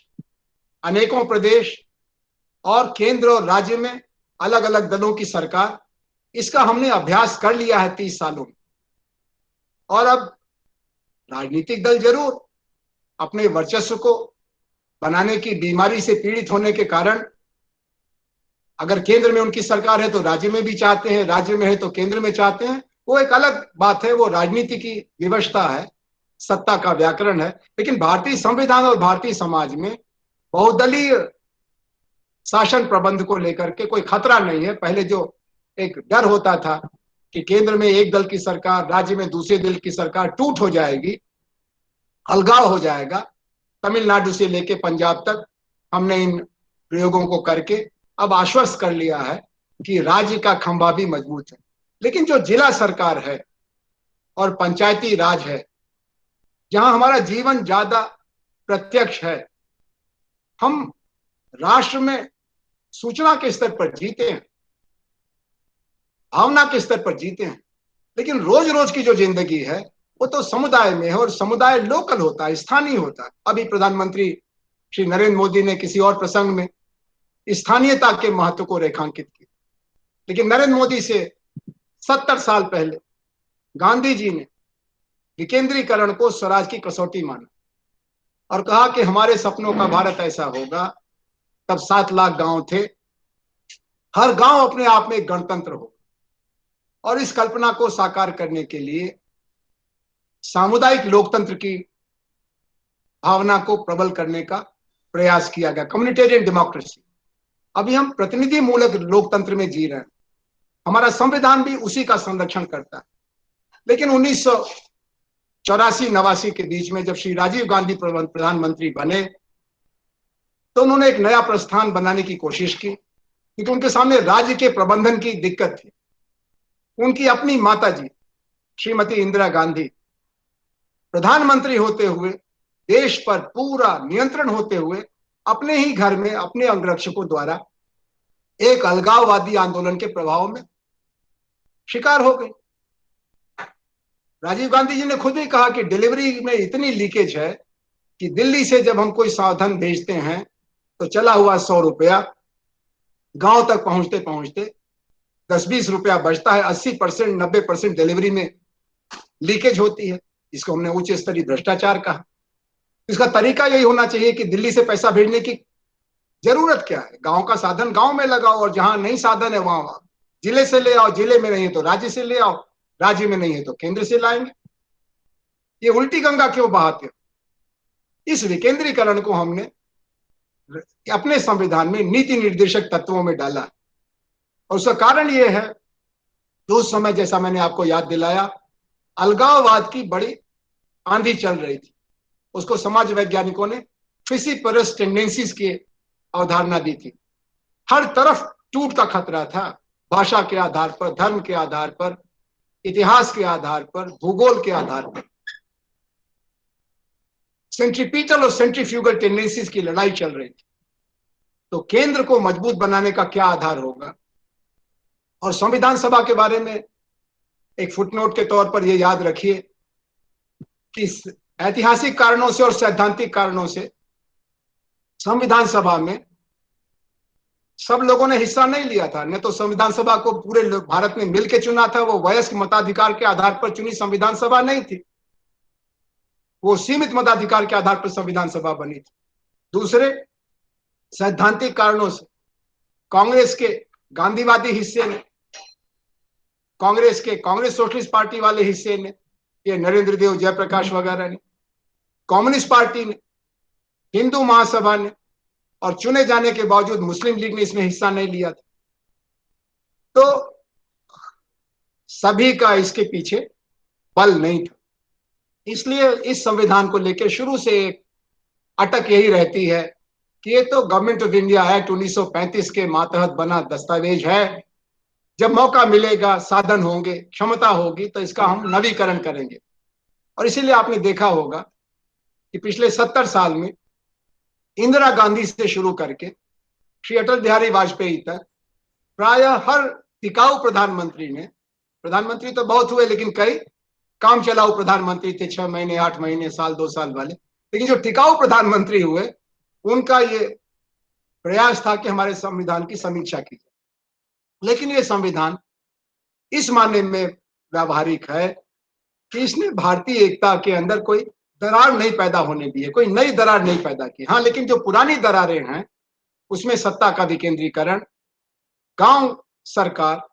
अनेकों प्रदेश, और केंद्र और राज्य में अलग अलग दलों की सरकार, इसका हमने अभ्यास कर लिया है 30 सालों में। और अब राजनीतिक दल जरूर अपने वर्चस्व को बनाने की बीमारी से पीड़ित होने के कारण, अगर केंद्र में उनकी सरकार है तो राज्य में भी चाहते हैं, राज्य में है तो केंद्र में चाहते हैं, वो एक अलग बात है, वो राजनीति की विवशता है, सत्ता का व्याकरण है। लेकिन भारतीय संविधान और भारतीय समाज में बहुदलीय शासन प्रबंध को लेकर के कोई खतरा नहीं है। पहले जो एक डर होता था कि केंद्र में एक दल की सरकार, राज्य में दूसरे दल की सरकार टूट हो जाएगी, अलगाव हो जाएगा, तमिलनाडु से लेके पंजाब तक हमने इन प्रयोगों को करके अब आश्वस्त कर लिया है कि राज्य का खंभा भी मजबूत है। लेकिन जो जिला सरकार है और पंचायती राज है, जहां हमारा जीवन ज्यादा प्रत्यक्ष है, हम राष्ट्र में सूचना के स्तर पर जीते हैं, भावना के स्तर पर जीते हैं, लेकिन रोज रोज की जो जिंदगी है वो तो समुदाय में है, और समुदाय लोकल होता है, स्थानीय होता है। अभी प्रधानमंत्री श्री नरेंद्र मोदी ने किसी और प्रसंग में स्थानीयता के महत्व को रेखांकित किया, लेकिन नरेंद्र मोदी से 70 साल पहले गांधी जी ने विकेंद्रीकरण को स्वराज की कसौटी माना और कहा कि हमारे सपनों का भारत ऐसा होगा। तब 7 लाख गांव थे, हर गांव अपने आप में एक गणतंत्र हो, और इस कल्पना को साकार करने के लिए सामुदायिक लोकतंत्र की भावना को प्रबल करने का प्रयास किया गया, कम्युनिटेरियन डेमोक्रेसी। अभी हम प्रतिनिधि मूलक लोकतंत्र में जी रहे हैं, हमारा संविधान भी उसी का संरक्षण करता है। लेकिन 1984-89 के बीच में जब श्री राजीव गांधी प्रधानमंत्री बने तो उन्होंने एक नया प्रस्थान बनाने की कोशिश की, क्योंकि उनके सामने राज्य के प्रबंधन की दिक्कत थी। उनकी अपनी माता जी श्रीमती इंदिरा गांधी प्रधानमंत्री होते हुए, देश पर पूरा नियंत्रण होते हुए, अपने ही घर में अपने अंगरक्षकों द्वारा एक अलगाववादी आंदोलन के प्रभाव में शिकार हो गई। राजीव गांधी जी ने खुद ही कहा कि डिलीवरी में इतनी लीकेज है कि दिल्ली से जब हम कोई साधन भेजते हैं तो चला हुआ 100 रुपया गांव तक पहुंचते पहुंचते 10-20 रुपया बचता है। 80% 90% डिलीवरी में लीकेज होती है, इसको हमने उच्च स्तरीय भ्रष्टाचार कहा। इसका तरीका यही होना चाहिए कि दिल्ली से पैसा भेजने की जरूरत क्या है, गांव का साधन गांव में लगाओ, और जहां नहीं साधन है वहां जिले से ले आओ, जिले में नहीं है तो राज्य से ले आओ, राज्य में नहीं है तो केंद्र से लाएंगे। ये उल्टी गंगा क्यों बहाते हो? इस विकेंद्रीकरण को हमने अपने संविधान में नीति निर्देशक तत्वों में डाला, और उसका कारण यह है कि उस समय, जैसा मैंने आपको याद दिलाया, अलगाववाद की बड़ी आंधी चल रही थी। उसको समाज वैज्ञानिकों ने फिसिपरस टेंडेंसीज की अवधारणा दी थी। हर तरफ टूट का खतरा था, भाषा के आधार पर, धर्म के आधार पर, इतिहास के आधार पर, भूगोल के आधार पर। सेंट्रीपिटल और सेंट्रीफ्यूगल टेंडेंसीज की लड़ाई चल रही थी। तो केंद्र को मजबूत बनाने का क्या आधार होगा? और संविधान सभा के बारे में एक फुटनोट के तौर पर यह याद रखिए कि ऐतिहासिक कारणों से और सैद्धांतिक कारणों से संविधान सभा में सब लोगों ने हिस्सा नहीं लिया था। न तो संविधान सभा को पूरे भारत में मिलकर चुना था, वो वयस्क मताधिकार के आधार पर चुनी संविधान सभा नहीं थी, वो सीमित मताधिकार के आधार पर संविधान सभा बनी थी। दूसरे सैद्धांतिक कारणों से कांग्रेस के गांधीवादी हिस्से ने, कांग्रेस सोशलिस्ट पार्टी वाले हिस्से ने, ये नरेंद्र देव, जयप्रकाश वगैरह ने, कम्युनिस्ट पार्टी ने, हिंदू महासभा ने, और चुने जाने के बावजूद मुस्लिम लीग ने इसमें हिस्सा नहीं लिया था। तो सभी का इसके पीछे बल नहीं था। इसलिए इस संविधान को लेकर शुरू से एक अटक यही रहती है कि ये तो गवर्नमेंट ऑफ इंडिया एक्ट 1935 के मातहत बना दस्तावेज है, जब मौका मिलेगा, साधन होंगे, क्षमता होगी तो इसका हम नवीकरण करेंगे। और इसीलिए आपने देखा होगा कि पिछले 70 साल में इंदिरा गांधी से शुरू करके श्री अटल बिहारी वाजपेयी तक प्रायः हर टिकाऊ प्रधानमंत्री तो बहुत हुए, लेकिन कई काम चलाऊ प्रधानमंत्री थे, 6 महीने, 8 महीने, साल, 2 साल वाले। लेकिन जो टिकाऊ प्रधानमंत्री हुए उनका ये प्रयास था कि हमारे संविधान की समीक्षा की जाए। लेकिन ये संविधान इस मायने में व्यावहारिक है कि इसने भारतीय एकता के अंदर कोई दरार नहीं पैदा होने दी है, कोई नई दरार नहीं पैदा की। हाँ, लेकिन जो पुरानी दरारें हैं उसमें सत्ता का विकेंद्रीकरण, गांव सरकार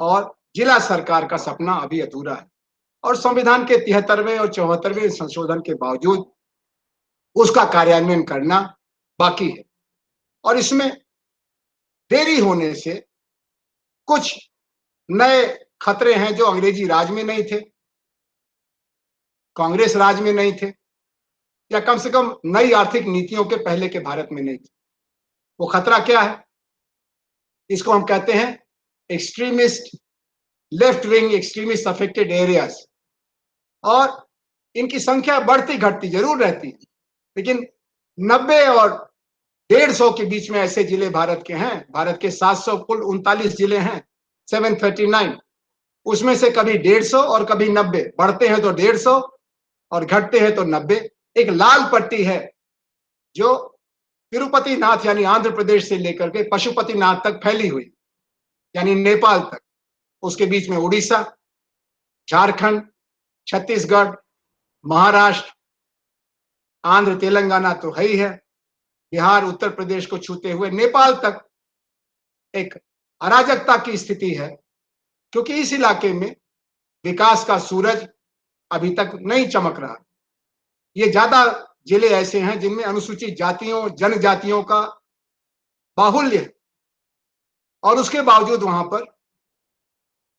और जिला सरकार का सपना अभी अधूरा है, और संविधान के 73वें और 74वें संशोधन के बावजूद उसका कार्यान्वयन करना बाकी है। और इसमें देरी होने से कुछ नए खतरे हैं जो अंग्रेजी राज में नहीं थे, कांग्रेस राज में नहीं थे, या कम से कम नई आर्थिक नीतियों के पहले के भारत में नहीं थे। वो खतरा क्या है? इसको हम कहते हैं extremist, left wing extremist affected areas. और इनकी संख्या बढ़ती घटती जरूर रहती है, लेकिन 90 और 150 के बीच में ऐसे जिले भारत के हैं। भारत के 700 कुल 39 जिले हैं, 739, उसमें से कभी 150 और कभी 90, बढ़ते हैं तो 150 और घटते हैं तो 90। एक लाल पट्टी है जो तिरुपति नाथ यानी आंध्र प्रदेश से लेकर के पशुपति नाथ तक फैली हुई, यानी नेपाल तक। उसके बीच में उड़ीसा, झारखंड, छत्तीसगढ़, महाराष्ट्र, आंध्र तेलंगाना तो है ही है, बिहार उत्तर प्रदेश को छूते हुए नेपाल तक एक अराजकता की स्थिति है, क्योंकि इस इलाके में विकास का सूरज अभी तक नहीं चमक रहा। ये ज्यादा जिले ऐसे हैं जिनमें अनुसूचित जातियों, जनजातियों का बाहुल्य है, और उसके बावजूद वहां पर,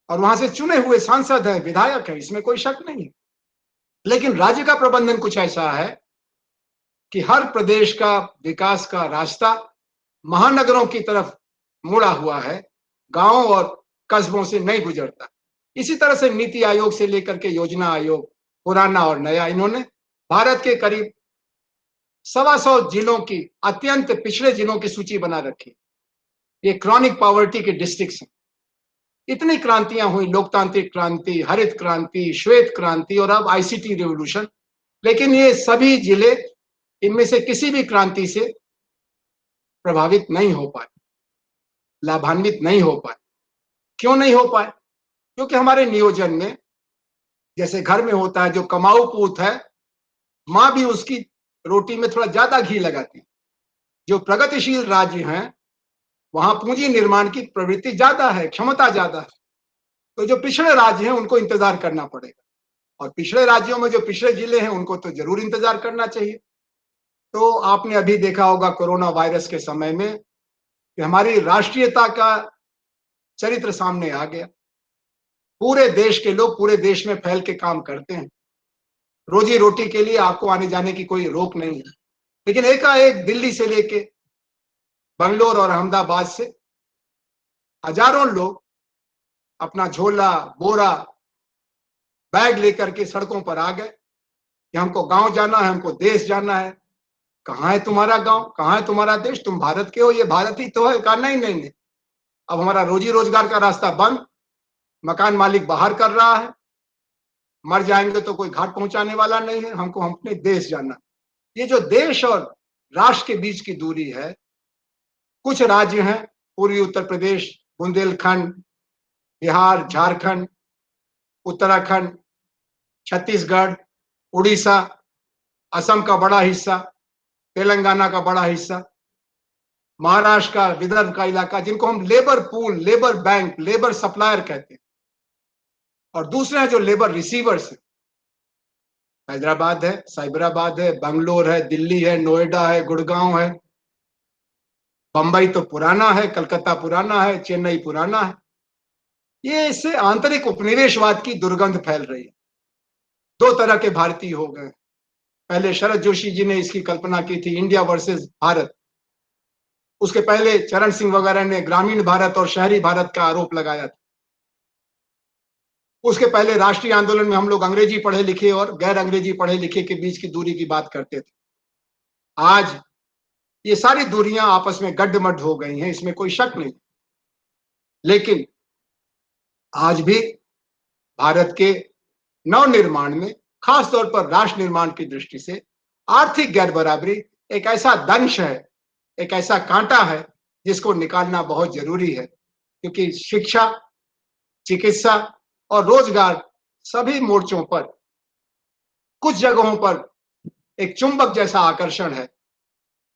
और वहां से चुने हुए सांसद है, विधायक है, इसमें कोई शक नहीं है। लेकिन राज्य का प्रबंधन कुछ ऐसा है कि हर प्रदेश का विकास का रास्ता महानगरों की तरफ मुड़ा हुआ है, गांवों और कस्बों से नहीं गुजरता। इसी तरह से नीति आयोग से लेकर के योजना आयोग, पुराना और नया, इन्होंने भारत के करीब 125 जिलों की, अत्यंत पिछड़े जिलों की सूची बना रखी। ये क्रॉनिक पॉवर्टी के डिस्ट्रिक्ट्स हैं। इतनी क्रांतियां हुई, लोकतांत्रिक क्रांति, हरित क्रांति, श्वेत क्रांति और अब आईसीटी रिवॉल्यूशन, लेकिन ये सभी जिले इनमें से किसी भी क्रांति से प्रभावित नहीं हो पाए, लाभान्वित नहीं हो पाए। क्यों नहीं हो पाए? क्योंकि हमारे नियोजन में, जैसे घर में होता है, जो कमाऊ पूत है, मां भी उसकी रोटी में थोड़ा ज्यादा घी लगाती है। जो प्रगतिशील राज्य हैं वहां पूंजी निर्माण की प्रवृत्ति ज्यादा है, क्षमता ज्यादा है। तो जो पिछड़े राज्य हैं उनको इंतजार करना पड़ेगा, और पिछड़े राज्यों में जो पिछड़े जिले हैं उनको तो जरूर इंतजार करना चाहिए। तो आपने अभी देखा होगा कोरोना वायरस के समय में कि हमारी राष्ट्रीयता का चरित्र सामने आ गया। पूरे देश के लोग पूरे देश में फैल के काम करते हैं, रोजी रोटी के लिए आपको आने जाने की कोई रोक नहीं है। लेकिन एकाएक दिल्ली से लेके बंगलोर और अहमदाबाद से हजारों लोग अपना झोला, बोरा, बैग लेकर के सड़कों पर आ गए कि हमको गांव जाना है, हमको देश जाना है। कहाँ है तुम्हारा गांव, कहाँ है तुम्हारा देश? तुम भारत के हो, ये भारत ही तो है। कहा नहीं नहीं नहीं, अब हमारा रोजी रोजगार का रास्ता बंद, मकान मालिक बाहर कर रहा है, मर जाएंगे तो कोई घाट पहुंचाने वाला नहीं है, हमको अपने देश जाना। ये जो देश और राष्ट्र के बीच की दूरी है, कुछ राज्य हैं, पूर्वी उत्तर प्रदेश, बुंदेलखंड, बिहार, झारखंड, उत्तराखंड, छत्तीसगढ़, उड़ीसा, असम का बड़ा हिस्सा, तेलंगाना का बड़ा हिस्सा, महाराष्ट्र का विदर्भ का इलाका, जिनको हम labour pool, labour bank, labour supplier कहते हैं, और दूसरे हैं जो लेबर रिसीवर्स हैं। हैदराबाद है, साइबराबाद है, बंगलोर है, दिल्ली है, नोएडा है, गुड़गांव है, बंबई तो पुराना है, कलकत्ता पुराना है, चेन्नई पुराना है। ये इससे आंतरिक उपनिवेशवाद की दुर्गंध फैल रही है। दो तरह के भारतीय हो गए। पहले शरद जोशी जी ने इसकी कल्पना की थी, इंडिया वर्सेस भारत। उसके पहले चरण सिंह वगैरह ने ग्रामीण भारत और शहरी भारत का आरोप लगाया था। उसके पहले राष्ट्रीय आंदोलन में हम लोग अंग्रेजी पढ़े लिखे और गैर अंग्रेजी पढ़े लिखे के बीच की दूरी की बात करते थे। आज ये सारी दूरियां आपस में गड्ढमड्ढ हो गई हैं, इसमें कोई शक नहीं। लेकिन आज भी भारत के नवनिर्माण में, खासतौर पर राष्ट्र निर्माण की दृष्टि से, आर्थिक गैर बराबरी एक ऐसा दंश है, एक ऐसा कांटा है जिसको निकालना बहुत जरूरी है। क्योंकि शिक्षा, चिकित्सा और रोजगार, सभी मोर्चों पर कुछ जगहों पर एक चुंबक जैसा आकर्षण है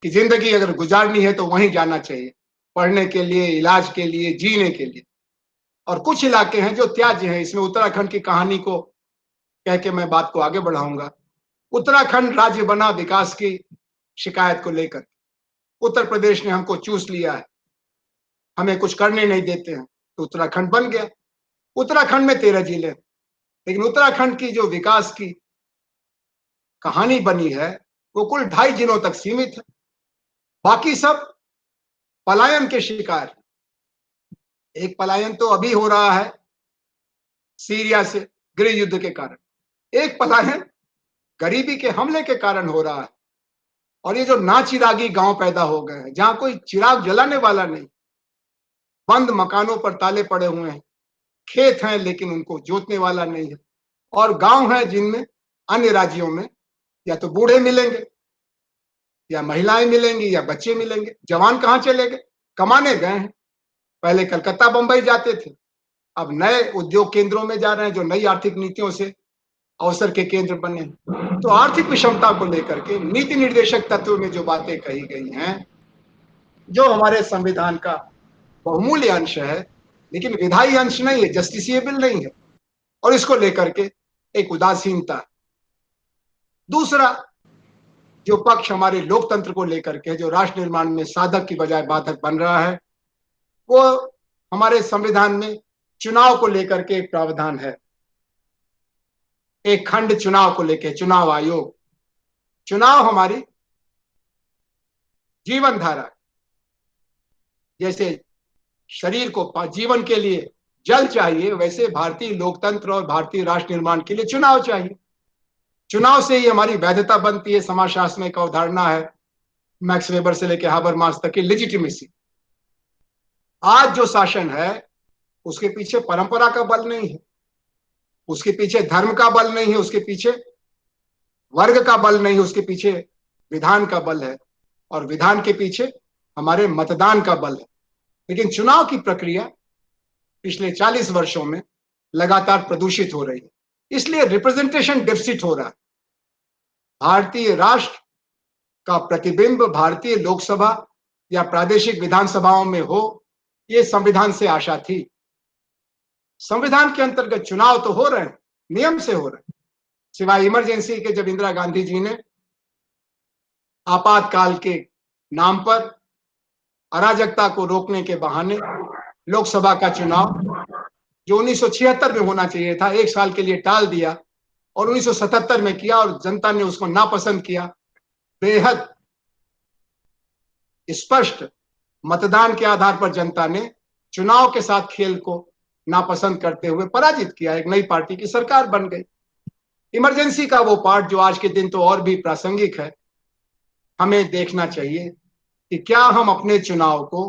कि जिंदगी अगर गुजारनी है तो वहीं जाना चाहिए, पढ़ने के लिए, इलाज के लिए, जीने के लिए। और कुछ इलाके हैं जो त्याज्य हैं। इसमें उत्तराखंड की कहानी को कह के मैं बात को आगे बढ़ाऊंगा। उत्तराखंड राज्य बना विकास की शिकायत को लेकर। उत्तर प्रदेश ने हमको चूस लिया है, हमें कुछ करने नहीं देते हैं, तो उत्तराखंड बन गया। उत्तराखंड में 13 जिले, लेकिन उत्तराखंड की जो विकास की कहानी बनी है वो कुल 2.5 जिलों तक सीमित है। बाकी सब पलायन के शिकार। एक पलायन तो अभी हो रहा है सीरिया से गृह युद्ध के कारण, एक पलायन गरीबी के हमले के कारण हो रहा है। और ये जो नाचिरागी गांव पैदा हो गए हैं, जहां कोई चिराग जलाने वाला नहीं, बंद मकानों पर ताले पड़े हुए हैं, खेत हैं लेकिन उनको जोतने वाला नहीं है, और गांव हैं जिनमें अन्य राज्यों में या तो बूढ़े मिलेंगे या महिलाएं मिलेंगी या बच्चे मिलेंगे। जवान कहां चले गए? कमाने गए हैं। पहले कलकत्ता बंबई जाते थे, अब नए उद्योग केंद्रों में जा रहे हैं जो नई आर्थिक नीतियों से अवसर के केंद्र बने। तो आर्थिक विषमता को लेकर के नीति निर्देशक तत्व में जो बातें कही गई हैं, जो हमारे संविधान का बहुमूल्य अंश है लेकिन विधायी अंश नहीं है, जस्टिसिएबल नहीं है, और इसको लेकर के एक उदासीनता। दूसरा जो पक्ष हमारे लोकतंत्र को लेकर के, जो राष्ट्र निर्माण में साधक की बजाय बाधक बन रहा है, वो हमारे संविधान में चुनाव को लेकर के एक प्रावधान है, एक खंड चुनाव को लेकर, चुनाव आयोग। चुनाव हमारी जीवन धारा, जैसे शरीर को जीवन के लिए जल चाहिए, वैसे भारतीय लोकतंत्र और भारतीय राष्ट्र निर्माण के लिए चुनाव चाहिए। चुनाव से ही हमारी वैधता बनती है। समाजशास्त्र में एक अवधारणा है, मैक्स वेबर से लेकर हाबरमास तक की, लेजिटिमेसी। आज जो शासन है उसके पीछे परंपरा का बल नहीं है, उसके पीछे धर्म का बल नहीं है, उसके पीछे वर्ग का बल नहीं है, उसके पीछे विधान का बल है, और विधान के पीछे हमारे मतदान का बल है। लेकिन चुनाव की प्रक्रिया पिछले 40 वर्षों में लगातार प्रदूषित हो रही है, इसलिए रिप्रेजेंटेशन डेफिसिट हो रहा है। भारतीय राष्ट्र का प्रतिबिंब भारतीय लोकसभा या प्रादेशिक विधानसभाओं में हो, ये संविधान से आशा थी। संविधान के अंतर्गत चुनाव तो हो रहे हैं, नियम से हो रहे हैं, सिवाय इमरजेंसी के, जब इंदिरा गांधी जी ने आपातकाल के नाम पर अराजकता को रोकने के बहाने लोकसभा का चुनाव जो 1976 में होना चाहिए था, 1 साल के लिए टाल दिया और 1977 में किया, और जनता ने उसको नापसंद किया। बेहद स्पष्ट मतदान के आधार पर जनता ने चुनाव के साथ खेल को नापसंद करते हुए पराजित किया, एक नई पार्टी की सरकार बन गई। इमरजेंसी का वो पार्ट जो आज के दिन तो और भी प्रासंगिक है, हमें देखना चाहिए कि क्या हम अपने चुनाव को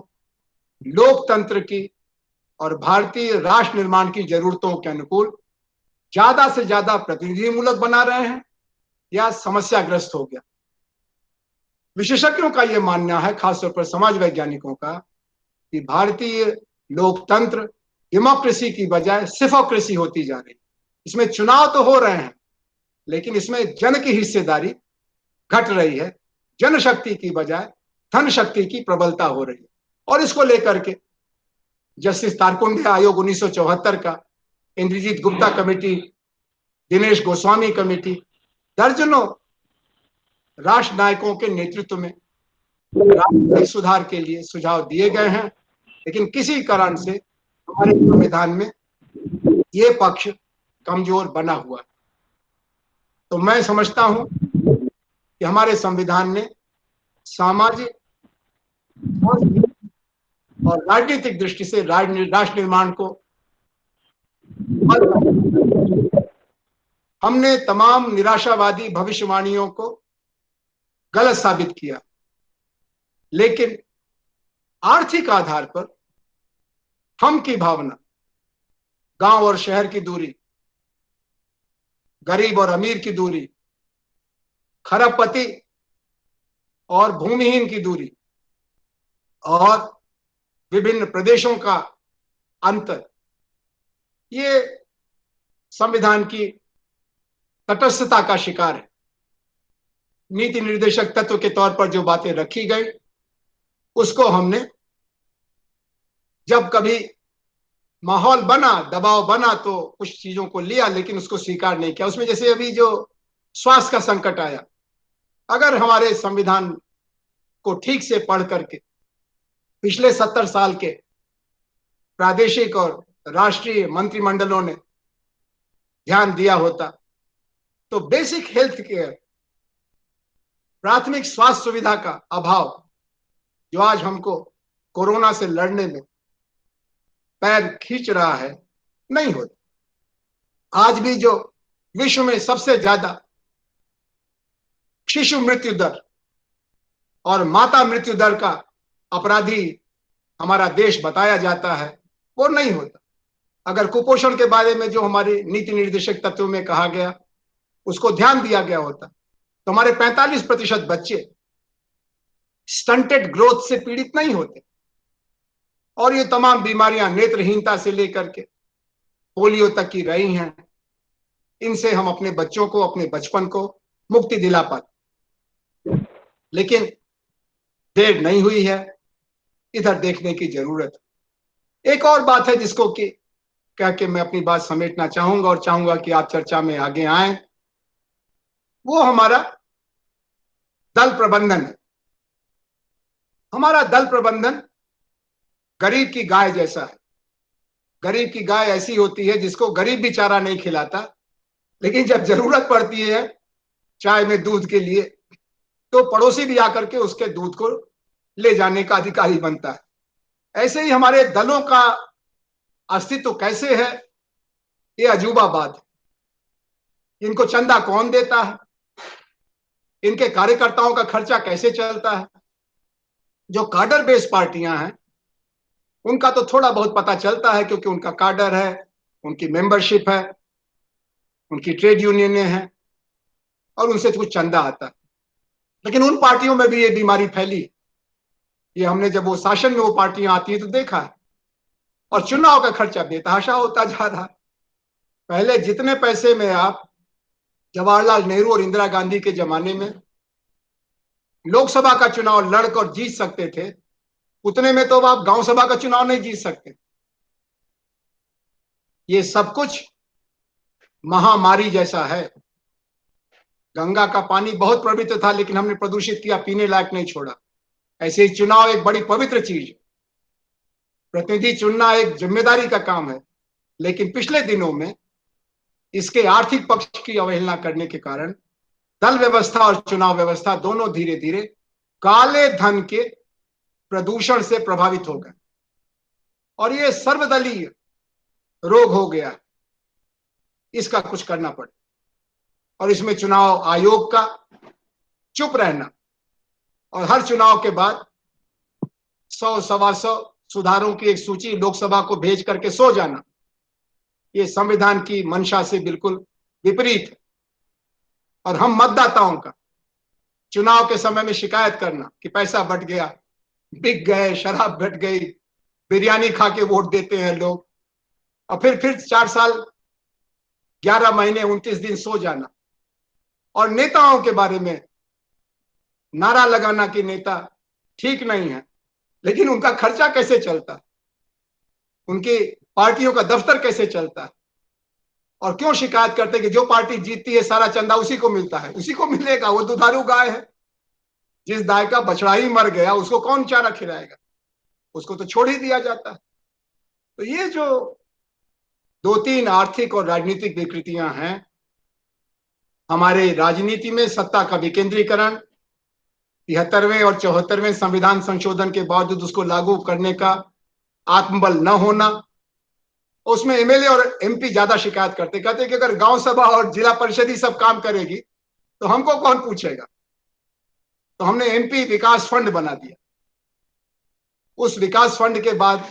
लोकतंत्र की और भारतीय राष्ट्र निर्माण की जरूरतों के अनुकूल ज्यादा से ज्यादा प्रतिनिधिमूलक बना रहे हैं या समस्याग्रस्त हो गया। विशेषज्ञों का यह मानना है, खासतौर पर समाज वैज्ञानिकों का, कि भारतीय लोकतंत्र डेमोक्रेसी की बजाय सिफोक्रेसी होती जा रही है। इसमें चुनाव तो हो रहे हैं लेकिन इसमें जन की हिस्सेदारी घट रही है, जनशक्ति की बजाय धन शक्ति की प्रबलता हो रही है। और इसको लेकर के जस्टिस तारकुंडे आयोग 1974 का, इंद्रजीत गुप्ता कमेटी, दिनेश गोस्वामी कमेटी, दर्जनों राष्ट्र नायकों के नेतृत्व में राजनीतिक सुधार के लिए सुझाव दिए गए हैं, लेकिन किसी कारण से हमारे संविधान में ये पक्ष कमजोर बना हुआ है। तो मैं समझता हूं कि हमारे संविधान ने सामाजिक और राजनीतिक दृष्टि से राष्ट्र निर्माण को हमने तमाम निराशावादी भविष्यवाणियों को गलत साबित किया, लेकिन आर्थिक आधार पर हम की भावना, गांव और शहर की दूरी, गरीब और अमीर की दूरी, खरबपति और भूमिहीन की दूरी, और विभिन्न प्रदेशों का अंतर, ये संविधान की तटस्थता का शिकार है। नीति निर्देशक तत्व के तौर पर जो बातें रखी गई उसको हमने जब कभी माहौल बना, दबाव बना तो कुछ चीजों को लिया, लेकिन उसको स्वीकार नहीं किया। उसमें जैसे अभी जो स्वास्थ्य का संकट आया, अगर हमारे संविधान को ठीक से पढ़ करके पिछले 70 साल के प्रादेशिक और राष्ट्रीय मंत्रिमंडलों ने ध्यान दिया होता तो बेसिक हेल्थ केयर, प्राथमिक स्वास्थ्य सुविधा का अभाव जो आज हमको कोरोना से लड़ने में पैर खींच रहा है, नहीं होता। आज भी जो विश्व में सबसे ज्यादा शिशु मृत्यु दर और माता मृत्यु दर का अपराधी हमारा देश बताया जाता है, वो नहीं होता। अगर कुपोषण के बारे में जो हमारी नीति निर्देशक तत्व में कहा गया उसको ध्यान दिया गया होता तो हमारे 45% बच्चे स्टंटेड ग्रोथ से पीड़ित नहीं होते। और ये तमाम बीमारियां नेत्रहीनता से लेकर के पोलियो तक की रही हैं, इनसे हम अपने बच्चों को, अपने बचपन को मुक्ति दिला पाते। लेकिन देर नहीं हुई है, इधर देखने की जरूरत है। एक और बात है जिसको कि कह के मैं अपनी बात समेटना चाहूंगा और चाहूंगा कि आप चर्चा में आगे आए, वो हमारा दल प्रबंधन है। हमारा दल प्रबंधन गरीब की गाय जैसा है। गरीब की गाय ऐसी होती है जिसको गरीब भी चारा नहीं खिलाता, लेकिन जब जरूरत पड़ती है चाय में दूध के लिए तो पड़ोसी भी आकर के उसके दूध को ले जाने का अधिकारी बनता है। ऐसे ही हमारे दलों का अस्तित्व कैसे है, ये अजूबा बात है। इनको चंदा कौन देता है, इनके कार्यकर्ताओं का खर्चा कैसे चलता है। जो कार्डर बेस्ड पार्टियां हैं उनका तो थोड़ा बहुत पता चलता है, क्योंकि उनका कार्डर है, उनकी मेंबरशिप है, उनकी ट्रेड यूनियनें हैं और उनसे कुछ चंदा आता है। लेकिन उन पार्टियों में भी ये बीमारी फैली, ये हमने जब वो शासन में वो पार्टियां आती है तो देखा है। और चुनाव का खर्चा बेतहाशा होता जा रहा है। पहले जितने पैसे में आप जवाहरलाल नेहरू और इंदिरा गांधी के जमाने में लोकसभा का चुनाव लड़कर जीत सकते थे, उतने में तो आप गांव सभा का चुनाव नहीं जीत सकते। ये सब कुछ महामारी जैसा है। गंगा का पानी बहुत पवित्र था, लेकिन हमने प्रदूषित किया, पीने लायक नहीं छोड़ा। ऐसे ही चुनाव एक बड़ी पवित्र चीज है, प्रतिनिधि चुनना एक जिम्मेदारी का काम है, लेकिन पिछले दिनों में इसके आर्थिक पक्ष की अवहेलना करने के कारण दल व्यवस्था और चुनाव व्यवस्था दोनों धीरे धीरे काले धन के प्रदूषण से प्रभावित हो गए और ये सर्वदलीय रोग हो गया। इसका कुछ करना पड़े और इसमें चुनाव आयोग का चुप रहना और हर चुनाव के बाद 100-125 सुधारों की एक सूची लोकसभा को भेज करके सो जाना, ये संविधान की मंशा से बिल्कुल विपरीत है। और हम मतदाताओं का चुनाव के समय में शिकायत करना कि पैसा बट गया, बिक गए, शराब बट गई, बिरयानी खा के वोट देते हैं लोग, और फिर 4 साल 11 महीने 29 दिन सो जाना। और नेताओं के बारे में नारा लगाना कि नेता ठीक नहीं है, लेकिन उनका खर्चा कैसे चलता, उनकी पार्टियों का दफ्तर कैसे चलता, और क्यों शिकायत करते कि जो पार्टी जीतती है सारा चंदा उसी को मिलता है। उसी को मिलेगा, वो दुधारू गाय है। जिस गाय का बछड़ा ही मर गया उसको कौन चारा खिलाएगा, उसको तो छोड़ ही दिया जाता है। तो ये जो 2-3 आर्थिक और राजनीतिक विकृतियां हैं, हमारे राजनीति में सत्ता का विकेंद्रीकरण, 73वें और 74वें संविधान संशोधन के बावजूद उसको लागू करने का आत्मबल न होना, उसमें एमएलए और एमपी ज्यादा शिकायत करते, कहते कि अगर गांव सभा और जिला परिषद ही सब काम करेगी तो हमको कौन पूछेगा। तो हमने एमपी विकास फंड बना दिया। उस विकास फंड के बाद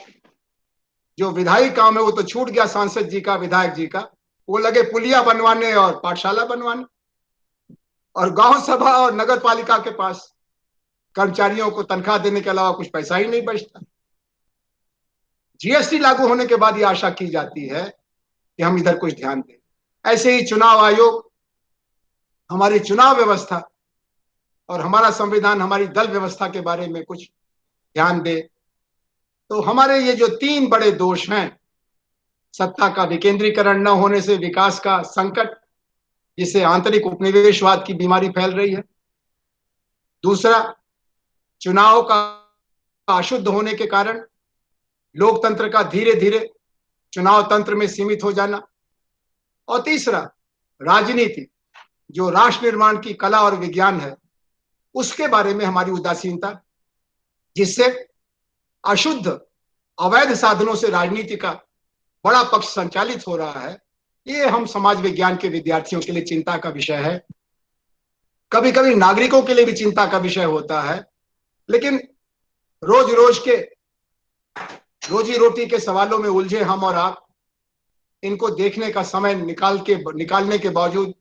जो विधायी काम है वो तो छूट गया सांसद जी का, विधायक जी का, वो लगे पुलिया बनवाने और पाठशाला बनवाने, और गांव सभा और नगर पालिका के पास कर्मचारियों को तनख्वाह देने के अलावा कुछ पैसा ही नहीं बचता। जीएसटी लागू होने के बाद ये आशा की जाती है कि हम इधर कुछ ध्यान दें। ऐसे ही चुनाव आयोग हमारी चुनाव व्यवस्था और हमारा संविधान हमारी दल व्यवस्था के बारे में कुछ ध्यान दे। तो हमारे ये जो 3 बड़े दोष हैं, सत्ता का विकेंद्रीकरण न होने से विकास का संकट, जिससे आंतरिक उपनिवेशवाद की बीमारी फैल रही है। दूसरा, चुनाव का अशुद्ध होने के कारण लोकतंत्र का धीरे धीरे चुनाव तंत्र में सीमित हो जाना। और तीसरा, राजनीति जो राष्ट्र निर्माण की कला और विज्ञान है, उसके बारे में हमारी उदासीनता, जिससे अशुद्ध अवैध साधनों से राजनीति का बड़ा पक्ष संचालित हो रहा है। ये हम समाज विज्ञान के विद्यार्थियों के लिए चिंता का विषय है, कभी कभी नागरिकों के लिए भी चिंता का विषय होता है। लेकिन रोज रोज के रोजी रोटी के सवालों में उलझे हम और आप इनको देखने का समय निकालने के बावजूद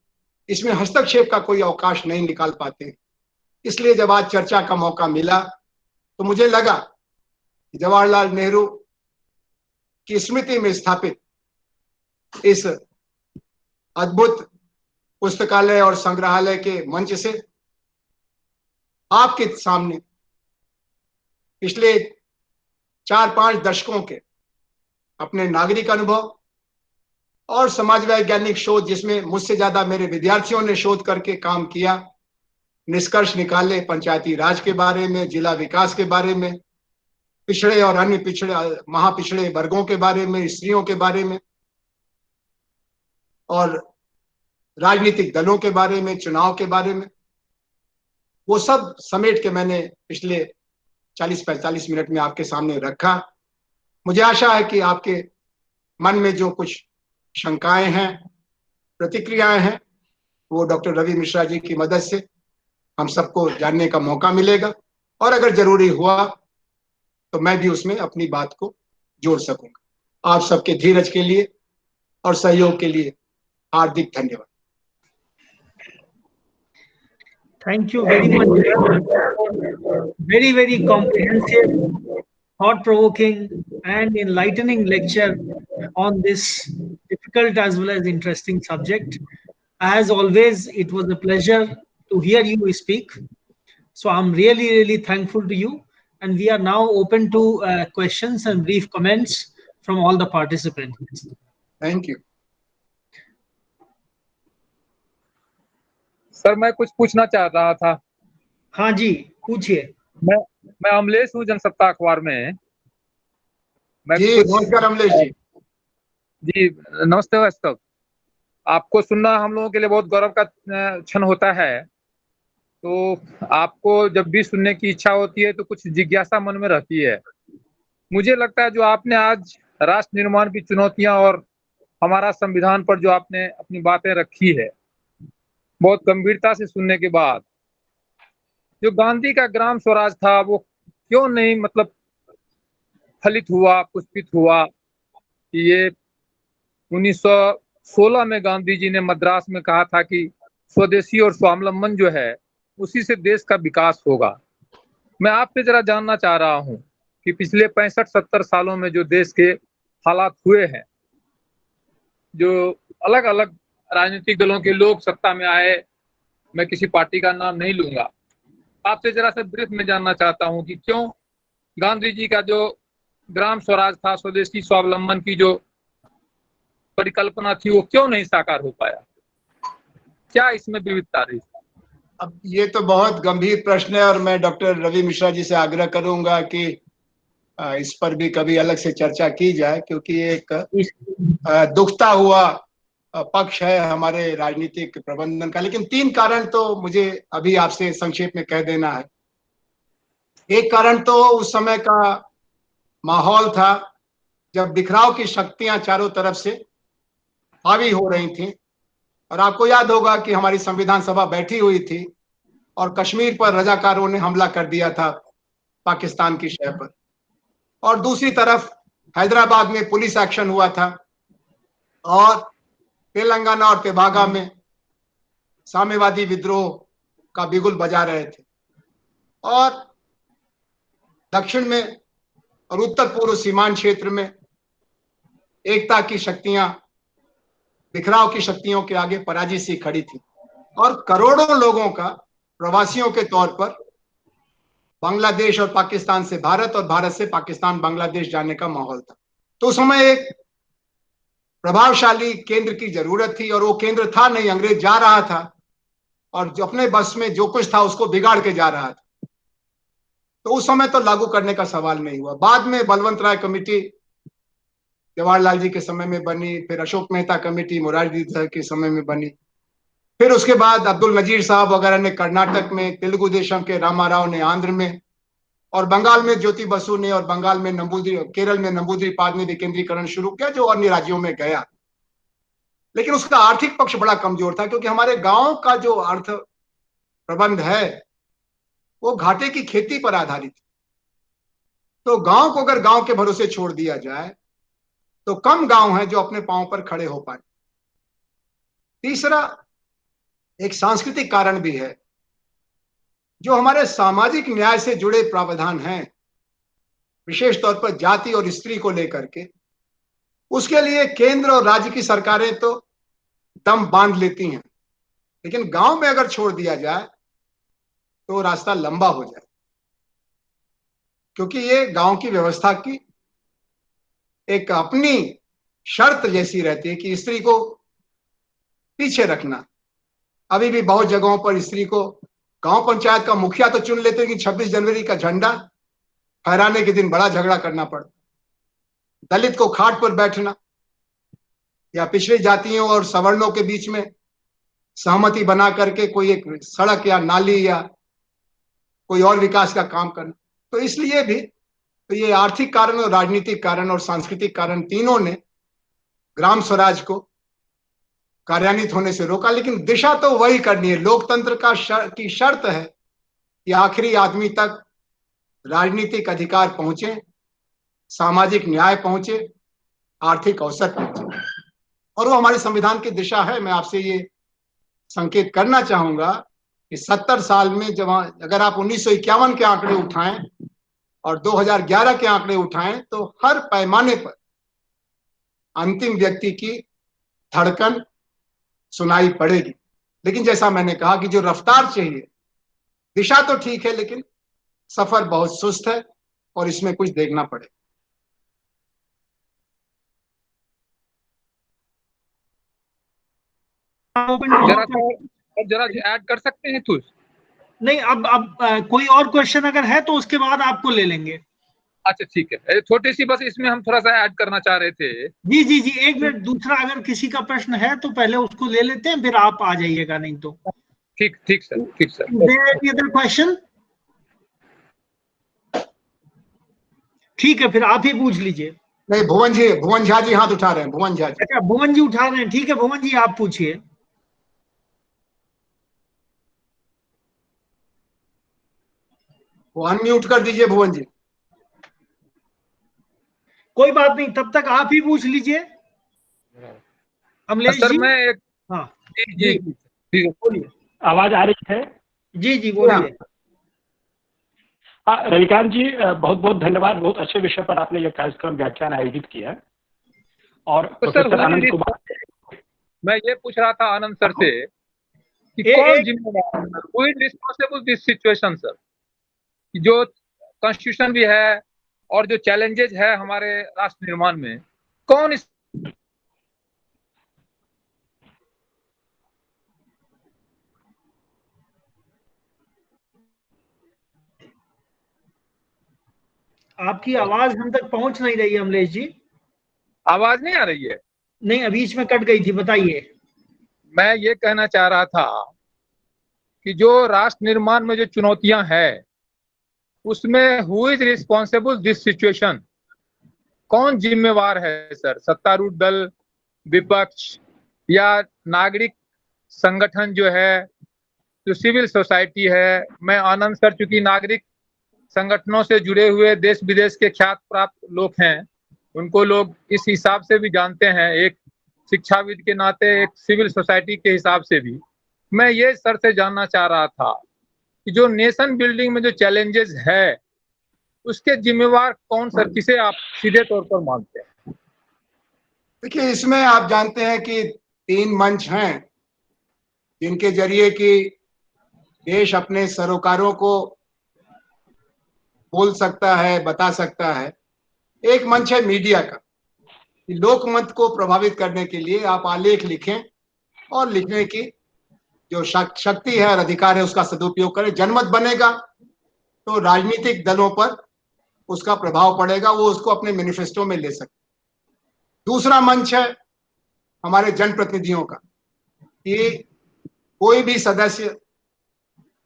इसमें हस्तक्षेप का कोई अवकाश नहीं निकाल पाते। इसलिए जब आज चर्चा का मौका मिला तो मुझे लगा कि जवाहरलाल नेहरू की स्मृति में स्थापित इस अद्भुत पुस्तकालय और संग्रहालय के मंच से आपके सामने पिछले 4-5 दशकों के अपने नागरिक अनुभव और समाज वैज्ञानिक शोध, जिसमें मुझसे ज्यादा मेरे विद्यार्थियों ने शोध करके काम किया, निष्कर्ष निकाले पंचायती राज के बारे में, जिला विकास के बारे में, पिछड़े और अन्य पिछड़े महापिछड़े वर्गों के बारे में, स्त्रियों के बारे में और राजनीतिक दलों के बारे में, चुनाव के बारे में, वो सब समेट के मैंने पिछले 40-45 मिनट में आपके सामने रखा। मुझे आशा है कि आपके मन में जो कुछ शंकाएं हैं, प्रतिक्रियाएं हैं, वो डॉक्टर रवि मिश्रा जी की मदद से हम सबको जानने का मौका मिलेगा और अगर जरूरी हुआ तो मैं भी उसमें अपनी बात को जोड़ सकूंगा। आप सबके धीरज के लिए और सहयोग के लिए हार्दिक धन्यवाद। Thank you very much. Very, very comprehensive, thought-provoking, and enlightening lecture on this difficult as well as interesting subject. As always, it was a pleasure to hear you speak. So I'm really, really thankful to you. And we are now open to questions and brief comments from all the participants. Thank you. Sir, मैं कुछ पूछना चाह रहा था। हाँ जी, पूछिए। मैं अमलेश हूँ, जनसत्ता अखबार में। जी नमस्कार अमलेश जी। जी नमस्ते वास्तव। आपको सुनना हम लोगों के लिए बहुत गौरव का क्षण होता है। तो आपको जब भी सुनने की इच्छा होती है तो कुछ जिज्ञासा मन में रहती है। मुझे लगता है जो आपने आज राष्ट्र निर्माण की चुनौतियां और हमारा संविधान पर जो आपने अपनी बातें रखी है, बहुत गंभीरता से सुनने के बाद, जो गांधी का ग्राम स्वराज था वो क्यों नहीं फलित हुआ, पुष्पित हुआ। ये 1916 में गांधी जी ने मद्रास में कहा था कि स्वदेशी और स्वावलंबन जो है उसी से देश का विकास होगा। मैं आपसे जरा जानना चाह रहा हूं कि पिछले 65-70 सालों में जो देश के हालात हुए हैं, जो अलग अलग राजनीतिक दलों के लोग सत्ता में आए, मैं किसी पार्टी का नाम नहीं लूंगा, आपसे जरा सा ब्रीफ में जानना चाहता हूं कि क्यों गांधी जी का जो ग्राम स्वराज था, स्वदेशी स्वावलंबन की जो परिकल्पना थी, वो क्यों नहीं साकार हो पाया? क्या इसमें विविधता रही? अब ये तो बहुत गंभीर प्रश्न है और मैं डॉक्टर रवि मिश्रा जी से आग्रह करूंगा कि इस पर भी कभी अलग से चर्चा की जाए, क्योंकि एक दुखता हुआ पक्ष है हमारे राजनीतिक प्रबंधन का। लेकिन 3 कारण तो मुझे अभी आपसे संक्षेप में कह देना है। एक कारण तो उस समय का माहौल था जब बिखराव की शक्तियां चारों तरफ से हावी हो रही थी, और आपको याद होगा कि हमारी संविधान सभा बैठी हुई थी और कश्मीर पर रजाकारों ने हमला कर दिया था पाकिस्तान की शह पर, और दूसरी तरफ हैदराबाद में पुलिस एक्शन हुआ था और तेलंगाना और तेभागा में साम्यवादी विद्रोह का बिगुल बजा रहे थे, और दक्षिण में और उत्तर पूर्व सीमांत क्षेत्र में एकता की शक्तियां बिखराव की शक्तियों के आगे पराजित सी खड़ी थी और करोड़ों लोगों का प्रवासियों के तौर पर बांग्लादेश और पाकिस्तान से भारत और भारत से पाकिस्तान बांग्लादेश जाने का माहौल था। तो उस समय एक प्रभावशाली केंद्र की जरूरत थी और वो केंद्र था नहीं, अंग्रेज जा रहा था और जो अपने बस में जो कुछ था उसको बिगाड़ के जा रहा था। तो उस समय तो लागू करने का सवाल नहीं हुआ। बाद में बलवंत राय कमेटी जवाहरलाल जी के समय में बनी, फिर अशोक मेहता कमेटी मोरारजी देसाई के समय में बनी, फिर उसके बाद अब्दुल नजीर साहब वगैरह ने कर्नाटक में, तेलुगु देशम के रामाराव ने आंध्र में, और बंगाल में ज्योति बसु ने, और बंगाल में केरल में नंबूदिरीपाद ने विकेंद्रीकरण शुरू किया जो अन्य राज्यों में गया। लेकिन उसका आर्थिक पक्ष बड़ा कमजोर था क्योंकि हमारे गांव का जो अर्थ प्रबंध है वो घाटे की खेती पर आधारित। तो गांव को अगर गांव के भरोसे छोड़ दिया जाए तो कम गांव हैं जो अपने पांव पर खड़े हो पाए। तीसरा एक सांस्कृतिक कारण भी है। जो हमारे सामाजिक न्याय से जुड़े प्रावधान हैं, विशेष तौर पर जाति और स्त्री को लेकर के, उसके लिए केंद्र और राज्य की सरकारें तो दम बांध लेती हैं, लेकिन गांव में अगर छोड़ दिया जाए तो रास्ता लंबा हो जाए, क्योंकि ये गांव की व्यवस्था की एक अपनी शर्त जैसी रहती है कि स्त्री को पीछे रखना। अभी भी बहुत जगहों पर स्त्री को गांव पंचायत का मुखिया तो चुन लेते हैं कि 26 जनवरी का झंडा फहराने के दिन बड़ा झगड़ा करना पड़ता। दलित को खाट पर बैठना या पिछड़ी जातियों और सवर्णों के बीच में सहमति बना करके कोई एक सड़क या नाली या कोई और विकास का काम करना। तो इसलिए भी तो ये आर्थिक कारण और राजनीतिक कारण और सांस्कृतिक कारण तीनों ने ग्राम स्वराज को कार्यान्वित होने से रोका। लेकिन दिशा तो वही करनी है। लोकतंत्र की शर्त है कि आखिरी आदमी तक राजनीतिक अधिकार पहुंचे, सामाजिक न्याय पहुंचे, आर्थिक अवसर पहुंचे, और वो हमारे संविधान की दिशा है। मैं आपसे ये संकेत करना चाहूंगा कि 70 साल में जब अगर आप 1951 के आंकड़े उठाएं और 2011 के आंकड़े उठाएं तो हर पैमाने पर अंतिम व्यक्ति की धड़कन सुनाई पड़ेगी। लेकिन जैसा मैंने कहा कि जो रफ्तार चाहिए, दिशा तो ठीक है लेकिन सफर बहुत सुस्त है और इसमें कुछ देखना पड़ेगा। जरा ऐड कर सकते हैं तुझ? नहीं, अब कोई और क्वेश्चन अगर है तो उसके बाद आपको ले लेंगे। अच्छा ठीक है, छोटी सी बस इसमें हम थोड़ा सा ऐड करना चाह रहे थे। जी जी जी, एक मिनट। दूसरा अगर किसी का प्रश्न है तो पहले उसको ले लेते हैं, फिर आप आ जाइएगा, नहीं तो। ठीक ठीक सर, ठीक सर। क्वेश्चन? ठीक है, फिर आप ही पूछ लीजिए। नहीं, भुवन झा जी हाथ उठा रहे हैं। भुवन झा जी। अच्छा, भुवन जी उठा रहे हैं। ठीक है भुवन जी, आप पूछिए। वो अनम्यूट कर दीजिए भुवन जी। कोई बात नहीं, तब तक आप ही पूछ लीजिए अमलेश सर जी। मैं एक हाँ जी जी बोलिए। आवाज आ रही है? जी जी बोलिए। रविकांत जी, बहुत बहुत धन्यवाद। बहुत अच्छे विषय पर आपने यह कार्यक्रम व्याख्यान आयोजित किया। और तो सर आनंद कुमार, मैं ये पूछ रहा था आनंद सर से कि कौन जिम्मेदार, who is responsible this situation sir? जो कॉन्स्टिट्यूशन भी है और जो चैलेंजेस है हमारे राष्ट्र निर्माण में, कौन इस आपकी आवाज हम तक पहुंच नहीं रही है अमलेश जी। आवाज नहीं आ रही है? नहीं, बीच में कट गई थी, बताइए। मैं ये कहना चाह रहा था कि जो राष्ट्र निर्माण में जो चुनौतियां हैं उसमें who is responsible this situation? कौन जिम्मेवार है सर? सत्तारूढ़ दल, विपक्ष, या नागरिक संगठन जो है, जो सिविल सोसाइटी है? मैं आनंद सर चूंकि नागरिक संगठनों से जुड़े हुए देश विदेश के ख्यात प्राप्त लोग हैं, उनको लोग इस हिसाब से भी जानते हैं, एक शिक्षाविद के नाते, एक सिविल सोसाइटी के हिसाब से भी। मैं ये सर से जानना चाह रहा था कि जो नेशन बिल्डिंग में जो चैलेंजेस है उसके जिम्मेवार कौन सर? किसे आप सीधे तौर पर मानते हैं? देखिए, इसमें आप जानते हैं कि 3 मंच हैं जिनके जरिए कि देश अपने सरोकारों को बोल सकता है, बता सकता है। एक मंच है मीडिया का, कि लोकमत को प्रभावित करने के लिए आप आलेख लिखें और लिखने की जो शक्ति है और अधिकार है उसका सदुपयोग करें। जनमत बनेगा तो राजनीतिक दलों पर उसका प्रभाव पड़ेगा, वो उसको अपने मैनिफेस्टो में ले सकते। दूसरा मंच है हमारे जनप्रतिनिधियों का, कि कोई भी सदस्य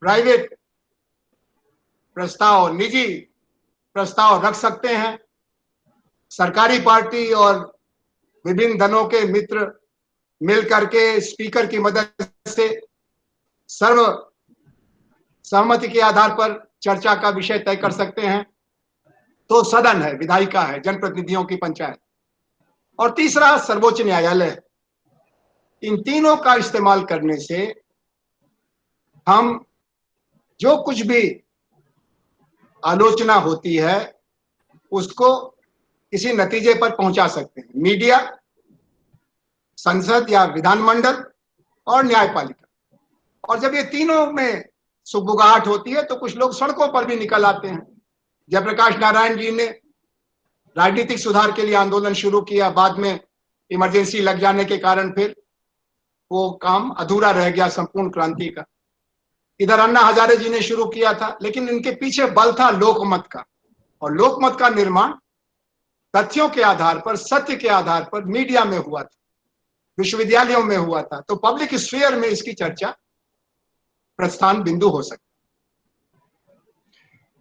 प्राइवेट प्रस्ताव, निजी प्रस्ताव रख सकते हैं। सरकारी पार्टी और विभिन्न दलों के मित्र मिल करके स्पीकर की मदद से सर्व सहमति के आधार पर चर्चा का विषय तय कर सकते हैं। तो सदन है, विधायिका है, जनप्रतिनिधियों की पंचायत। और तीसरा सर्वोच्च न्यायालय है। इन तीनों का इस्तेमाल करने से हम जो कुछ भी आलोचना होती है उसको किसी नतीजे पर पहुंचा सकते हैं। मीडिया, संसद या विधानमंडल और न्यायपालिका। और जब ये तीनों में सुगबुगाहट होती है तो कुछ लोग सड़कों पर भी निकल आते हैं। जयप्रकाश नारायण जी ने राजनीतिक सुधार के लिए आंदोलन शुरू किया, बाद में इमरजेंसी लग जाने के कारण फिर वो काम अधूरा रह गया संपूर्ण क्रांति का। इधर अन्ना हजारे जी ने शुरू किया था, लेकिन इनके पीछे बल था लोकमत का। और लोकमत का निर्माण तथ्यों के आधार पर, सत्य के आधार पर मीडिया में हुआ था, विश्वविद्यालयों में हुआ था। तो पब्लिक स्फीयर में इसकी चर्चा प्रस्थान बिंदु हो सकती।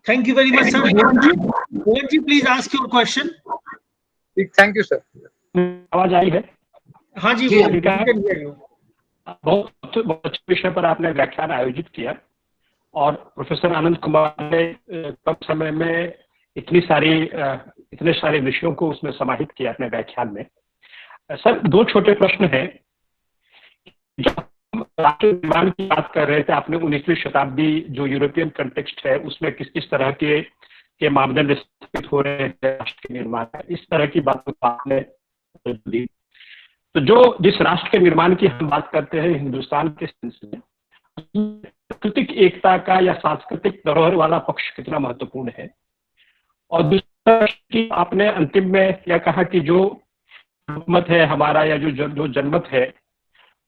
Thank you very much sir. Mohan ji please ask your question. Thank you sir. आवाज आई है? हाँ जी, बहुत अच्छे विषय पर आपने व्याख्यान आयोजित किया और प्रोफेसर आनंद कुमार ने कम समय में इतने सारे विषयों को उसमें समाहित किया अपने व्याख्यान में। सर, 2 छोटे प्रश्न हैं। जब हम राष्ट्र निर्माण की बात कर रहे थे, आपने 19वीं शताब्दी जो यूरोपियन कंटेक्स्ट है उसमें किस किस तरह के मापदंड स्थापित हो रहे हैं राष्ट्र के निर्माण में, इस तरह की बातों को आपने दी। तो जिस राष्ट्र के निर्माण की हम बात करते हैं हिंदुस्तान के सेंस में, सांस्कृतिक एकता का या सांस्कृतिक धरोहर वाला पक्ष कितना महत्वपूर्ण है। और दूसरा कि आपने अंतिम में यह कहा कि जो मत है हमारा या जो जनमत है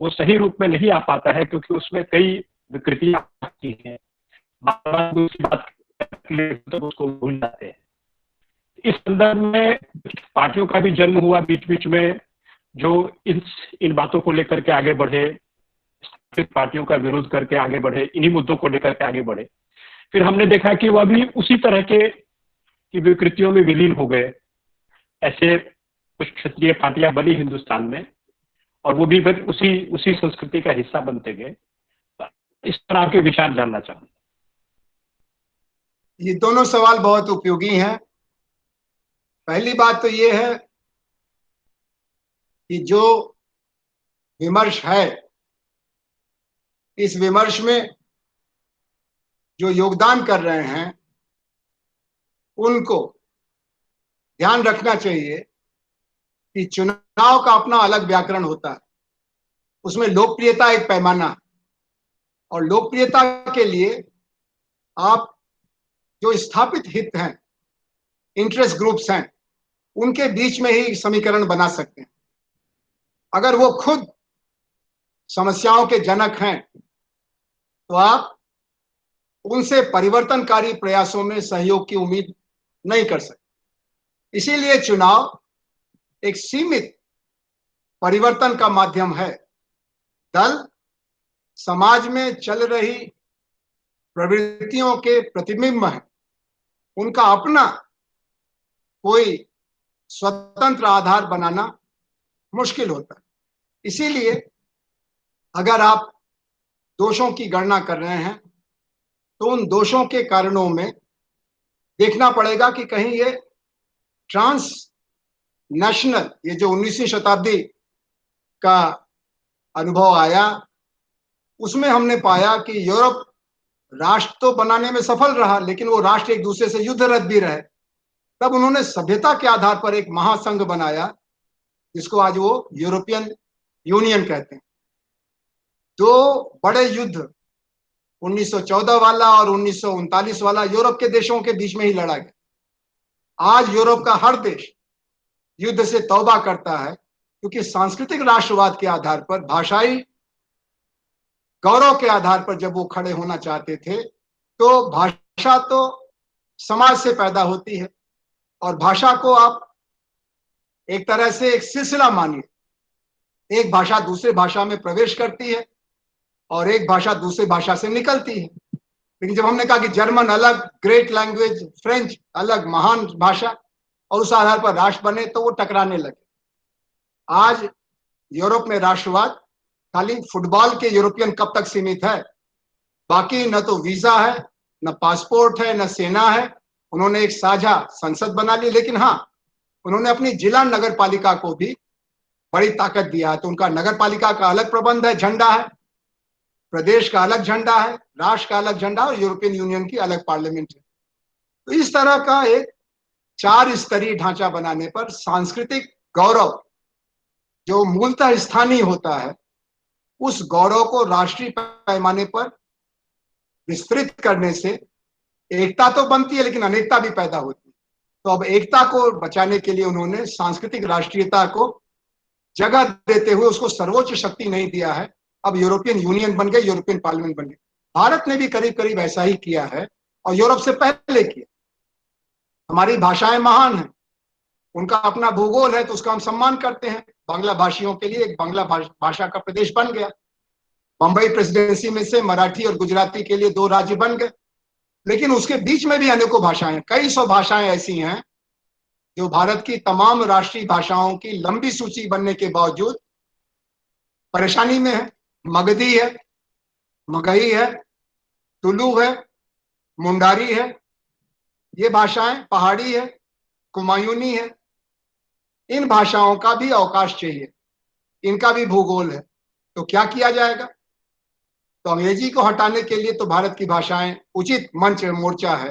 वो सही रूप में नहीं आ पाता है क्योंकि उसमें कई विकृतियां आती हैं, बार-बार उसकी बात तो उसको भूल जाते हैं। इस संदर्भ में पार्टियों का भी जन्म हुआ बीच बीच में, जो इन बातों को लेकर के आगे बढ़े, पार्टियों का विरोध करके आगे बढ़े, इन्हीं मुद्दों को लेकर के आगे बढ़े। फिर हमने देखा कि वह भी उसी तरह की विकृतियों में विलीन हो गए। ऐसे कुछ क्षेत्रीय पार्टियां बनी हिंदुस्तान में और वो भी फिर उसी संस्कृति का हिस्सा बनते गए। इस तरह के विचार जानना चाहूंगा। ये दोनों सवाल बहुत उपयोगी हैं। पहली बात तो ये है कि जो विमर्श है, इस विमर्श में जो योगदान कर रहे हैं उनको ध्यान रखना चाहिए कि चुनाव का अपना अलग व्याकरण होता है, उसमें लोकप्रियता एक पैमाना है और लोकप्रियता के लिए आप जो स्थापित हित हैं, इंटरेस्ट ग्रुप्स हैं, उनके बीच में ही समीकरण बना सकते हैं। अगर वो खुद समस्याओं के जनक हैं तो आप उनसे परिवर्तनकारी प्रयासों में सहयोग की उम्मीद नहीं कर सकते। इसीलिए चुनाव एक सीमित परिवर्तन का माध्यम है। दल समाज में चल रही प्रवृत्तियों के प्रतिबिंब है, उनका अपना कोई स्वतंत्र आधार बनाना मुश्किल होता है। इसीलिए अगर आप दोषों की गणना कर रहे हैं तो उन दोषों के कारणों में देखना पड़ेगा कि कहीं ये ट्रांस नेशनल, ये जो 19वीं शताब्दी का अनुभव आया, उसमें हमने पाया कि यूरोप राष्ट्र तो बनाने में सफल रहा, लेकिन वो राष्ट्र एक दूसरे से युद्धरत भी रहे। तब उन्होंने सभ्यता के आधार पर एक महासंघ बनाया जिसको आज वो यूरोपियन यूनियन कहते हैं। दो बड़े युद्ध 1914 वाला और 1939 वाला यूरोप के देशों के बीच में ही लड़ा गया। आज यूरोप का हर देश युद्ध से तौबा करता है, क्योंकि सांस्कृतिक राष्ट्रवाद के आधार पर, भाषाई गौरव के आधार पर जब वो खड़े होना चाहते थे, तो भाषा तो समाज से पैदा होती है और भाषा को आप एक तरह से एक सिलसिला मानिए। एक भाषा दूसरे भाषा में प्रवेश करती है और एक भाषा दूसरे भाषा से निकलती है। लेकिन जब हमने कहा कि जर्मन अलग, ग्रेट लैंग्वेज, फ्रेंच अलग, महान भाषा, और उस आधार पर राष्ट्र बने, तो वो टकराने लगे। आज यूरोप में राष्ट्रवाद खाली फुटबॉल के यूरोपियन कप तक सीमित है। बाकी न तो वीजा है, न पासपोर्ट है, न सेना है। उन्होंने एक साझा संसद बना ली, लेकिन हाँ, उन्होंने अपनी जिला नगर पालिका को भी बड़ी ताकत दिया है। तो उनका नगर पालिका का अलग प्रबंध है, झंडा है, प्रदेश का अलग झंडा है, राष्ट्र का अलग झंडा और यूरोपियन यूनियन की अलग पार्लियामेंट है। तो इस तरह का एक 4 स्तरीय ढांचा बनाने पर सांस्कृतिक गौरव जो मूलतः स्थानीय होता है, उस गौरव को राष्ट्रीय पैमाने पर विस्तृत करने से एकता तो बनती है, लेकिन अनेकता भी पैदा होती है। तो अब एकता को बचाने के लिए उन्होंने सांस्कृतिक राष्ट्रीयता को जगह देते हुए उसको सर्वोच्च शक्ति नहीं दिया है। अब यूरोपियन यूनियन बन गए, यूरोपियन पार्लियामेंट बन गए। भारत ने भी करीब करीब ऐसा ही किया है और यूरोप से पहले किया। हमारी भाषाएं महान हैं, उनका अपना भूगोल है, तो उसका हम सम्मान करते हैं। बांग्ला भाषियों के लिए एक बांग्ला भाषा का प्रदेश बन गया। बंबई प्रेसिडेंसी में से मराठी और गुजराती के लिए 2 राज्य बन गए। लेकिन उसके बीच में भी अनेकों भाषाएं, कई सौ भाषाएं ऐसी हैं जो भारत की तमाम राष्ट्रीय भाषाओं की लंबी सूची बनने के बावजूद परेशानी में है। मगधी है, मगही है, तुलु है, मुंडारी है, ये भाषाएं, पहाड़ी है, कुमायूनी है। इन भाषाओं का भी अवकाश चाहिए, इनका भी भूगोल है। तो क्या किया जाएगा? तो अंग्रेजी को हटाने के लिए तो भारत की भाषाएं उचित मंच मोर्चा है,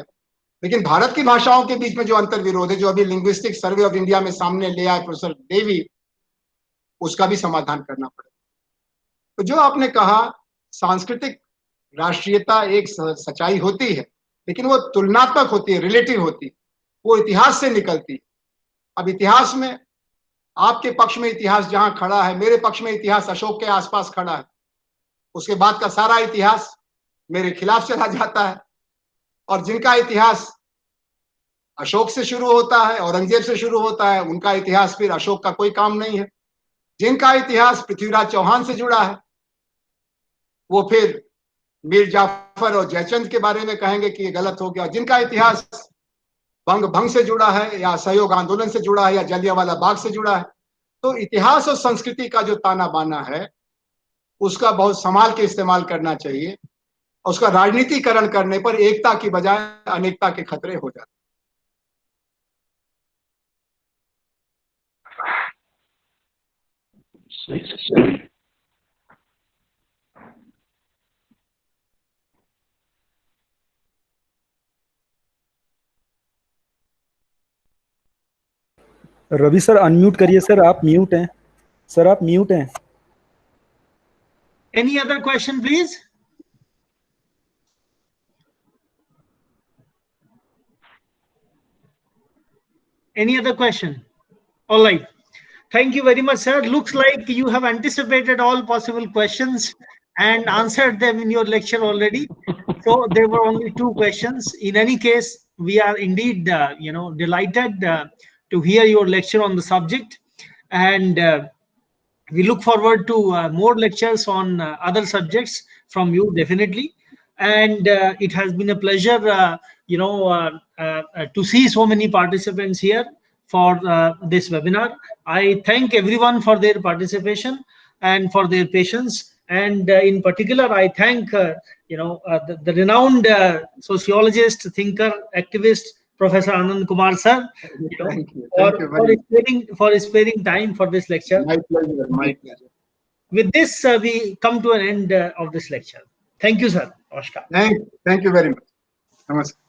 लेकिन भारत की भाषाओं के बीच में जो अंतर विरोध है, जो अभी लिंग्विस्टिक सर्वे ऑफ इंडिया में सामने ले आए प्रोफेसर देवी, उसका भी समाधान करना पड़ेगा। तो जो आपने कहा, सांस्कृतिक राष्ट्रीयता एक सच्चाई होती है, लेकिन वो तुलनात्मक होती है, रिलेटिव होती है, वो इतिहास से निकलती है। अब इतिहास में आपके पक्ष में इतिहास जहां खड़ा है, मेरे पक्ष में इतिहास अशोक के आसपास खड़ा है। उसके बाद का सारा इतिहास मेरे खिलाफ चला जाता है। और जिनका इतिहास अशोक से शुरू होता है, औरंगजेब से शुरू होता है, उनका इतिहास फिर अशोक का कोई काम नहीं है। जिनका इतिहास पृथ्वीराज चौहान से जुड़ा है, वो फिर मीर जाफर और जयचंद के बारे में कहेंगे कि ये गलत हो गया। जिनका इतिहास बंग भंग से जुड़ा है, या असहयोग आंदोलन से जुड़ा है, या जलियांवाला बाग से जुड़ा है, तो इतिहास और संस्कृति का जो ताना बाना है, उसका बहुत संभाल के इस्तेमाल करना चाहिए। उसका राजनीतिकरण करने पर एकता की बजाय अनेकता के खतरे हो जाते। रवि सर अनम्यूट करिए सर, आप म्यूट हैं सर, आप म्यूट हैं। Any other question, please? Any other question? All right. Thank you very much, sir. Looks like you have anticipated all possible questions and answered them in your lecture already. So there were only 2 questions. In any case, we are indeed, delighted to hear your lecture on the subject, and we look forward to more lectures on other subjects from you, definitely. And it has been a pleasure, to see so many participants here for this webinar. I thank everyone for their participation and for their patience. And in particular, I thank the renowned sociologist, thinker, activist, Professor Anand Kumar sir, for sparing time for this lecture. My pleasure. My pleasure. With this, we come to an end of this lecture. Thank you, sir. Namaskar. Thank you very much. Namaskar.